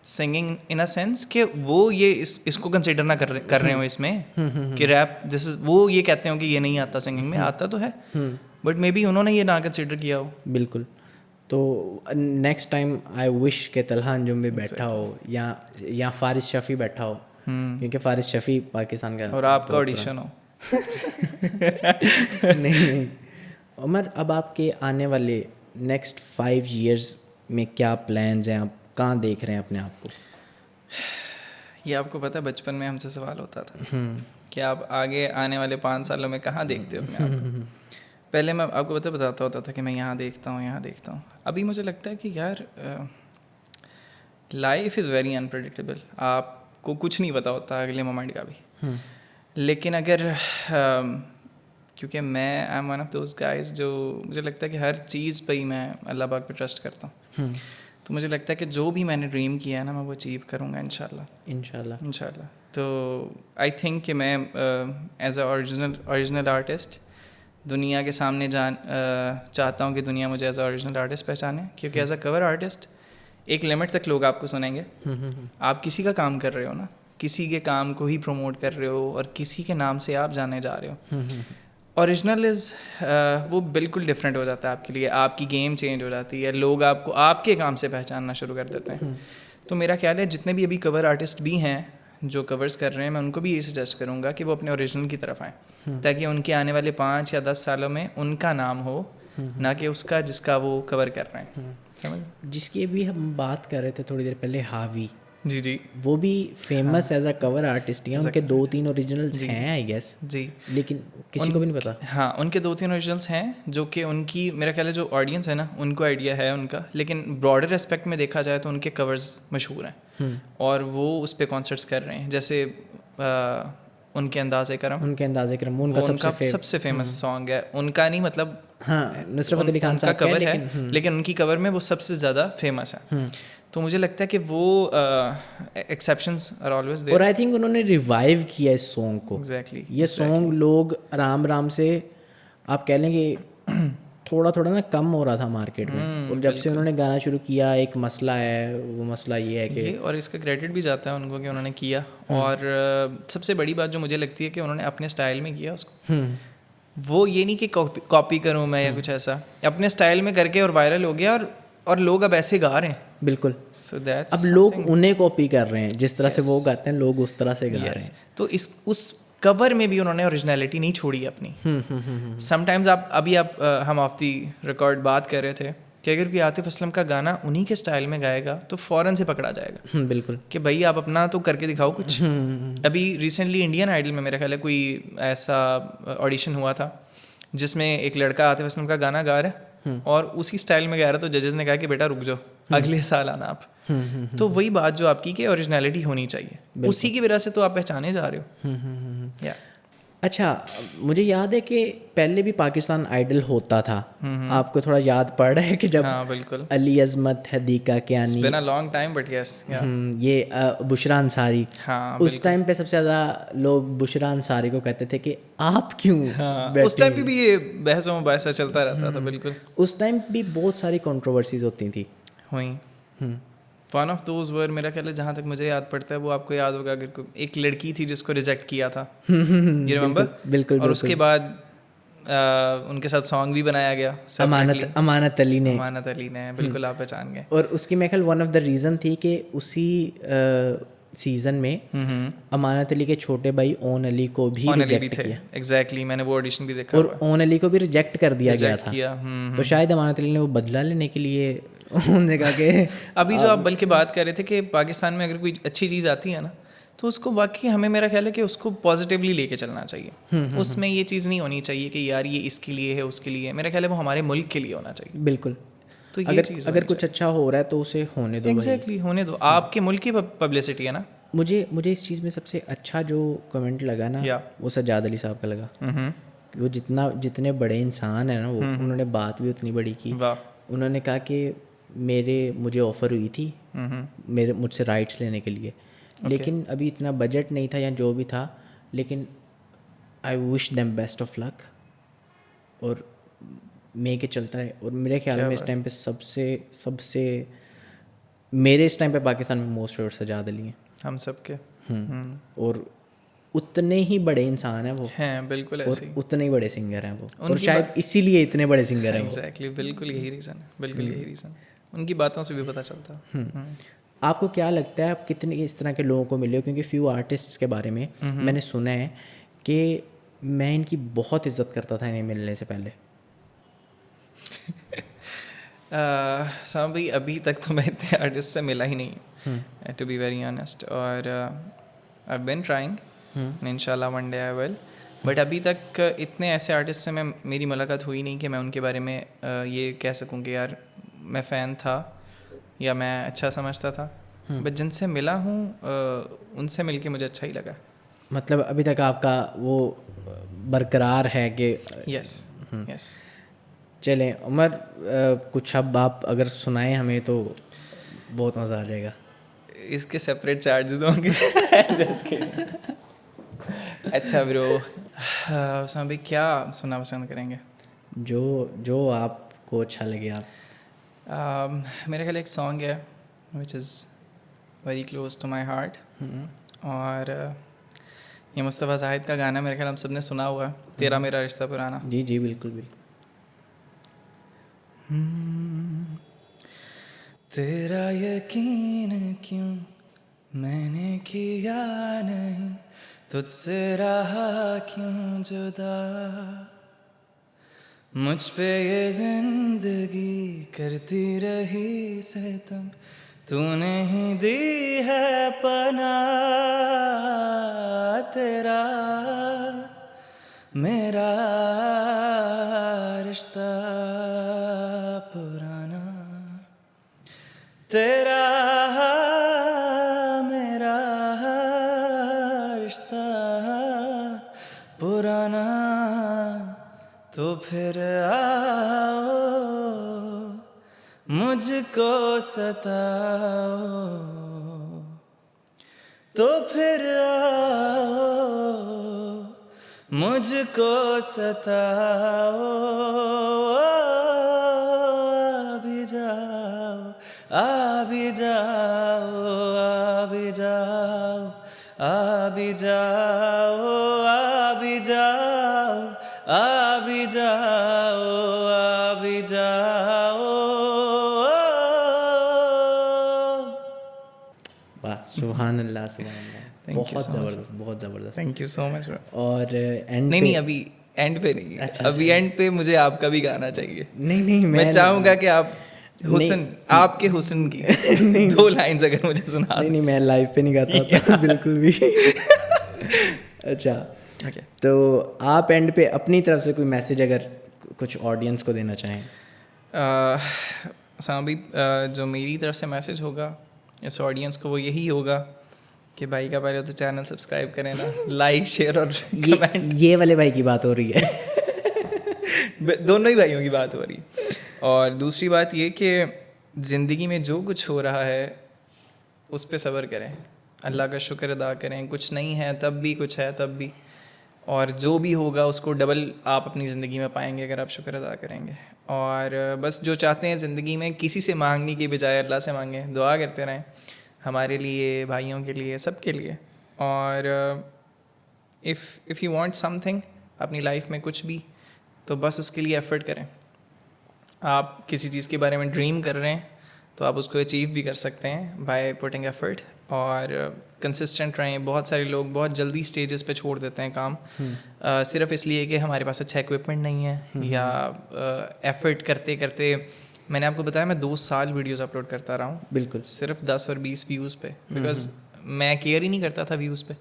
सिंगिंग इन अ सेंस कि वो ये इसको कंसिडर ना कर रहे हो इसमें कि रैप दिस इज, वो ये कहते हो कि ये नहीं आता सिंगिंग में, आता तो है बट मे बी उन्होंने ये ना कंसिडर किया हो। बिल्कुल। तो नेक्स्ट टाइम आई विश के तलहा अंजुम भी बैठा हो या फारिस शफ़ी बैठा हो, क्योंकि फारिस शफ़ी पाकिस्तान का और आपका ऑडिशन हो। नहीं उमर, अब आपके आने वाले नेक्स्ट 5 years में क्या प्लान्स हैं, आप कहाँ देख रहे हैं अपने आप को? ये आपको पता है बचपन में हमसे सवाल होता था कि आप आगे आने वाले 5 सालों में कहाँ देखते हो अपने आप को। पहले मैं आपको बताता होता था कि मैं यहाँ देखता हूँ, यहाँ देखता हूँ। अभी मुझे लगता है कि यार लाइफ इज़ वेरी अनप्रेडिक्टेबल, आपको कुछ नहीं पता होता अगले मोमेंट का भी। लेकिन अगर क्योंकि मैं I am one of those guys जो मुझे लगता है कि हर चीज़ पे ही मैं अल्लाह पाक पे ट्रस्ट करता हूँ। तो मुझे लगता है कि जो भी मैंने ड्रीम किया है ना, मैं वो अचीव करूँगा इंशाल्लाह। तो आई थिंक कि मैं एज अ ओरिजिनल आर्टिस्ट दुनिया के सामने चाहता हूँ कि दुनिया मुझे एज अ ओरिजिनल आर्टिस्ट पहचाने, क्योंकि एज अ कवर आर्टिस्ट एक लिमिट तक लोग आपको सुनेंगे। आप किसी का काम कर रहे हो ना, किसी के काम को ही प्रमोट कर रहे हो और किसी के नाम से आप जाने जा रहे हो। ओरिजिनल इज़ वो बिल्कुल डिफरेंट हो जाता है आपके लिए, आपकी गेम चेंज हो जाती है, लोग आपको आपके काम से पहचानना शुरू कर देते हैं। तो मेरा ख्याल है जितने भी अभी कवर आर्टिस्ट भी हैं जो कवर्स कर रहे हैं, मैं उनको भी ये सजेस्ट करूँगा कि वो अपने ओरिजिनल की तरफ आएँ, ताकि उनके आने वाले 5 या 10 सालों में उनका नाम हो ना कि उसका जिसका वो कवर कर रहे हैं। समझ? जिसकी भी हम बात कर रहे थे थोड़ी देर पहले, हावी, जी जी वो भी famous as a cover artist हैं, As a उनके cover 2-3 ओरिजिनल्स जी, हैं आई गेस, जी। लेकिन किसी को भी नहीं पता। हाँ, उनके 2-3 ओरिजिनल्स हैं जो कि उनकी, मेरा ख्याल है जो ऑडियंस है ना उनको आइडिया है उनका, लेकिन ब्रॉडर एस्पेक्ट में देखा जाए तो उनके कवर्स मशहूर हैं और वो उस पे कॉन्सर्ट्स कर रहे हैं। जैसे उनके अंदाज़े करम, उनके अंदाजे करम, वो वो उनका सबसे फेमस सॉन्ग है उनका, नहीं मतलब हाँ, नुसरत फतेह अली खान उनका साहब का है, कवर है, लेकिन उनकी कवर में वो सबसे ज़्यादा फेमस है। तो मुझे लगता है कि वो एक्सेप्शंस आर ऑलवेज देयर। और आई थिंक उन्होंने रिवाइव किया इस सॉन्ग को। एग्जैक्टली, ये सॉन्ग लोग आराम आराम से, आप कह लें कि थोड़ा थोड़ा ना कम हो रहा था मार्केट में, और जब से उन्होंने गाना शुरू किया, एक मसला है, वो मसला ये है कि ये, और इसका क्रेडिट भी जाता है उनको कि उन्होंने किया। और सबसे बड़ी बात जो मुझे लगती है कि उन्होंने अपने स्टाइल में किया उसको। वो ये नहीं कि कॉपी करूँ मैं या कुछ ऐसा, अपने स्टाइल में करके और वायरल हो गया, और लोग अब ऐसे गा रहे हैं। बिल्कुल। So that's अब लोग something- उन्हें कॉपी कर रहे हैं, जिस तरह से Yes. वो गाते हैं लोग उस तरह से गा रहे Yes. हैं। तो उस कवर में भी उन्होंने ओरिजिनलिटी नहीं छोड़ी अपनी। समटाइम्स आप हम ऑफ दी रिकॉर्ड बात कर रहे थे कि अगर कोई आतिफ असलम का गाना उन्हीं के स्टाइल में गाएगा तो फ़ौरन से पकड़ा जाएगा बिल्कुल कि भाई आप अपना तो करके दिखाओ कुछ। अभी रिसेंटली इंडियन आइडल में मेरा ख्याल है कोई ऐसा ऑडिशन हुआ था जिसमें एक लड़का आतिफ असलम का गाना गा रहा है और उसी स्टाइल में गा रहा, तो जजेस ने कहा कि बेटा रुक जाओ, अगले साल आना आप। तो वही बात जो आपकी कि ओरिजिनलिटी होनी चाहिए, उसी की वजह से तो आप पहचाने जा रहे हो। या अच्छा, मुझे याद है कि पहले भी पाकिस्तान आइडल होता था, आपको थोड़ा याद पड़ रहा है कि जब हाँ बिल्कुल, अली अजमत, Hadika Kiani, been a long time but yes, yeah. ये बुशरा अंसारी, हाँ उस टाइम पे सबसे ज़्यादा लोग बुशरा अंसारी को कहते थे कि आप क्यों उस टाइम पे भी ये बहसों मुबाहिसा चलता रहता था। बिल्कुल, उस टाइम भी बहुत सारी कंट्रोवर्सीज होती थी। हुई। वन ऑफ दोज वर, मेरा ख्याल है जहाँ तक मुझे याद पड़ता है, वो आपको याद होगा, अगर एक लड़की थी जिसको रिजेक्ट किया था, ये रिमेंबर? बिल्कुल। और उसके बाद उनके साथ सॉन्ग भी बनाया गया, अमानत अली ने, बिल्कुल आप पहचान गए। और उसकी मेरे ख्याल वन ऑफ द रीज़न थी कि उसी सीज़न में अमानत अली के छोटे भाई ओन अली को भी रिजेक्ट किया। एग्जैक्टली, मैंने वो ऑडिशन भी देखा, और ओन अली को भी रिजेक्ट कर दिया गया था। तो शायद अमानत अली ने वो बदला लेने के लिए उन्होंने कहा कि अभी जो आप बल्कि बात कर रहे थे कि पाकिस्तान में अगर कोई अच्छी चीज़ आती है ना, तो उसको वाकई हमें, मेरा ख्याल है कि उसको पॉजिटिवली लेके चलना चाहिए। उसमें ये चीज़ नहीं होनी चाहिए कि यार ये इसके लिए है, उसके लिए। मेरा ख्याल है वो हमारे मुल्क के लिए होना चाहिए। बिल्कुल। तो ये अगर कुछ अच्छा हो रहा है तो उसे होने दो। एग्जैक्टली, होने दो, आपके मुल्क की पब्लिसिटी है ना। मुझे इस चीज़ में सबसे अच्छा जो कमेंट लगा ना, वो सज्जाद अली साहब का लगा। वो जितने बड़े इंसान है ना, वो उन्होंने बात भी उतनी बड़ी की। उन्होंने कहा कि मुझे ऑफ़र हुई थी मुझसे राइट्स लेने के लिए, लेकिन अभी इतना बजट नहीं था या जो भी था, लेकिन I wish them best of luck और मे के चलता है। और मेरे ख्याल में इस टाइम पे सबसे मेरे इस टाइम पे पाकिस्तान में मोस्ट फेवरेट सज्जाद अली हैं, हम सबके। और उतने ही बड़े इंसान हैं वो हैं, बिल्कुल ऐसे ही, उतने ही बड़े सिंगर हैं वो, और शायद इसीलिए इतने बड़े सिंगर हैं। एग्जैक्टली, बिल्कुल यही रीज़न है, बिल्कुल यही रीज़न। उनकी बातों से भी पता चलता है। आपको क्या लगता है आप कितने इस तरह के लोगों को मिले हो? क्योंकि फ्यू आर्टिस्ट्स के बारे में मैंने सुना है कि मैं इनकी बहुत इज्जत करता था इन्हें मिलने से पहले। साहब भाई, अभी तक तो मैं इतने आर्टिस्ट से मिला ही नहीं, टू बी वेरी ऑनेस्ट, और I have been trying and इंशाल्लाह one day I will, but अभी तक इतने ऐसे आर्टिस्ट से मेरी मुलाकात हुई नहीं कि मैं उनके बारे में ये कह सकूँ कि यार मैं फ़ैन था या मैं अच्छा समझता था। बट जिनसे मिला हूँ उनसे मिलके मुझे अच्छा ही लगा। मतलब अभी तक आपका वो बरकरार है कि यस यस। चलें उमर, कुछ अब आप अगर सुनाएं हमें तो बहुत मज़ा आ जाएगा। इसके सेपरेट चार्जेस होंगे। अच्छा ब्रो, उसमें भी क्या सुनना पसंद करेंगे? जो आपको अच्छा लगे आप। मेरे ख्याल एक सॉन्ग है which is very close to my heart, और ये मुस्तफ़ा ज़ाहिद का गाना, मेरे ख्याल हम सब ने सुना हुआ है, तेरा मेरा रिश्ता पुराना। जी जी बिल्कुल बिल्कुल। तेरा यकीन क्यों मैंने किया नहीं, तुझसे रहा क्यों जुदा, मुझ पे ये जिंदगी करती रही सितम, तूने ही दी है पनाह, तेरा मेरा रिश्ता पुराना, तेरा मेरा रिश्ता पुराना, तो फिर आओ मुझको सताओ, तो फिर आओ मुझको सताओ, आ भी जाओ, आ भी जाओ, आ भी जाओ, आ भी जाओ, आ भी जाओ, आ भी जाओ, आ भी जाओ। वाह, सुभान अल्लाह, सुभान अल्लाह, Thank you बहुत so much. ज़बरदस्त, बहुत ज़बरदस्त। Thank you so much bro. और एंड नहीं पे नहीं, अभी एंड पे नहीं, अच्छा, अभी एंड पे मुझे आपका भी गाना चाहिए। नहीं नहीं, मैं चाहूँगा कि आप हुस्न, नहीं, आपके हुस्न की दो लाइंस अगर मुझे सुना नहीं नहीं, मैं लाइव पे नहीं गाता था बिल्कुल भी। अच्छा, ओके। तो आप एंड पे अपनी तरफ से कोई मैसेज अगर कुछ ऑडियंस को देना चाहें। सामी, जो मेरी तरफ से मैसेज होगा इस ऑडियंस को वो यही होगा कि भाई का पहले तो चैनल सब्सक्राइब करें ना, लाइक शेयर और कमेंट। ये वाले भाई की बात हो रही है। दोनों ही भाइयों की बात हो रही है। और दूसरी बात ये कि ज़िंदगी में जो कुछ हो रहा है उस पे सब्र करें, अल्लाह का शुक्र अदा करें। कुछ नहीं है तब भी, कुछ है तब भी, और जो भी होगा उसको डबल आप अपनी ज़िंदगी में पाएंगे अगर आप शुक्र अदा करेंगे। और बस जो चाहते हैं ज़िंदगी में किसी से मांगने की बजाय अल्लाह से मांगें, दुआ करते रहें हमारे लिए, भाइयों के लिए, सब के लिए। और इफ़ यू वांट समथिंग अपनी लाइफ में कुछ भी, तो बस उसके लिए एफ़र्ट करें। आप किसी चीज़ के बारे में ड्रीम कर रहे हैं तो आप उसको अचीव भी कर सकते हैं बाय पुटिंग एफ़र्ट, और कंसिस्टेंट रहें। बहुत सारे लोग बहुत जल्दी स्टेजेस पे छोड़ देते हैं काम, सिर्फ इसलिए कि हमारे पास अच्छा इक्विपमेंट नहीं है या एफ़र्ट करते करते। मैंने आपको बताया मैं 2 साल वीडियोस अपलोड करता रहा हूँ, बिल्कुल, सिर्फ 10 और 20 व्यूज़ पे, बिकॉज मैं केयर ही नहीं करता था व्यूज़ पे,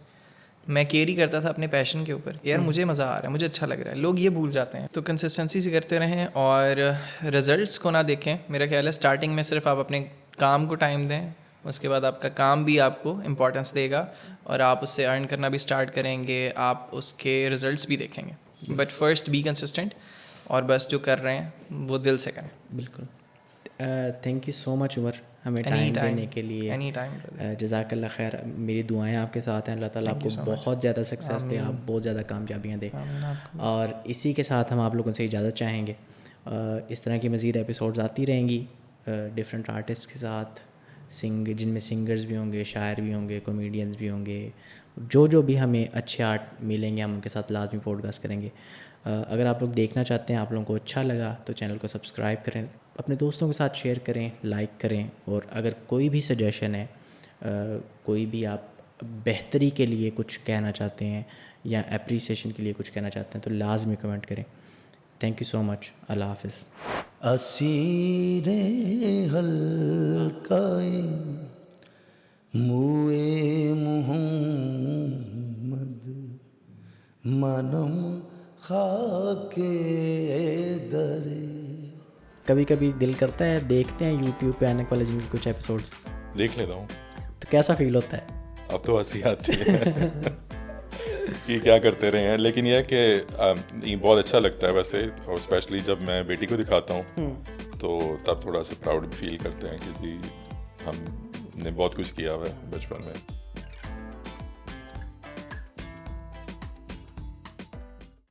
मैं केयर ही करता था अपने पैशन के ऊपर। यार मुझे मज़ा आ रहा है, मुझे अच्छा लग रहा है, लोग ये भूल जाते हैं। तो कंसिस्टेंसी से करते रहें और रिजल्ट्स को ना देखें। मेरा ख्याल है स्टार्टिंग में सिर्फ आप अपने काम को टाइम दें, उसके बाद आपका काम भी आपको इम्पोर्टेंस देगा और आप उससे अर्न करना भी स्टार्ट करेंगे, आप उसके रिजल्ट्स भी देखेंगे। बट फर्स्ट बी कंसिस्टेंट, और बस जो कर रहे हैं वो दिल से करें। बिल्कुल। Thank you so much Umar, हमें टाइम देने के लिए। Any time. जज़ाकल्लाह खैर, मेरी दुआएं आपके साथ हैं। अल्लाह ताला आपको बहुत ज़्यादा सक्सेस दे, आप बहुत ज़्यादा कामयाबियाँ दे। और इसी के साथ हम आप लोगों से इजाज़त चाहेंगे। इस तरह की मज़ीद एपिसोड्स आती रहेंगी डिफरेंट आर्टिस्ट के साथ, जिनमें सिंगर्स भी होंगे, शायर भी होंगे, कॉमेडियंस भी होंगे। जो भी हमें अच्छे आर्ट मिलेंगे हम उनके साथ लाजमी पॉडकास्ट करेंगे। अगर आप लोग देखना चाहते हैं, आप लोगों को अच्छा लगा तो चैनल को सब्सक्राइब करें, अपने दोस्तों के साथ शेयर करें, लाइक करें। और अगर कोई भी सजेशन है, कोई भी आप बेहतरी के लिए कुछ कहना चाहते हैं या एप्रिसिएशन के लिए कुछ कहना चाहते हैं तो लाजमी कमेंट करें। Thank you so much. अल्लाह हाफ़िज़। असीरे हल्काए मुए मुहम्मद मनम खाके दरे। कभी कभी दिल करता है, देखते हैं यूट्यूब पे आने वाले जिनके कुछ एपिसोड्स, देख लेता हूँ तो कैसा फील होता है? अब तो हंसी आती है कि क्या करते रहे हैं। लेकिन यह है कि ये बहुत अच्छा लगता है वैसे, और स्पेशली जब मैं बेटी को दिखाता हूँ तो तब थोड़ा सा प्राउड फील करते हैं कि जी हमने बहुत कुछ किया हुआ है बचपन में।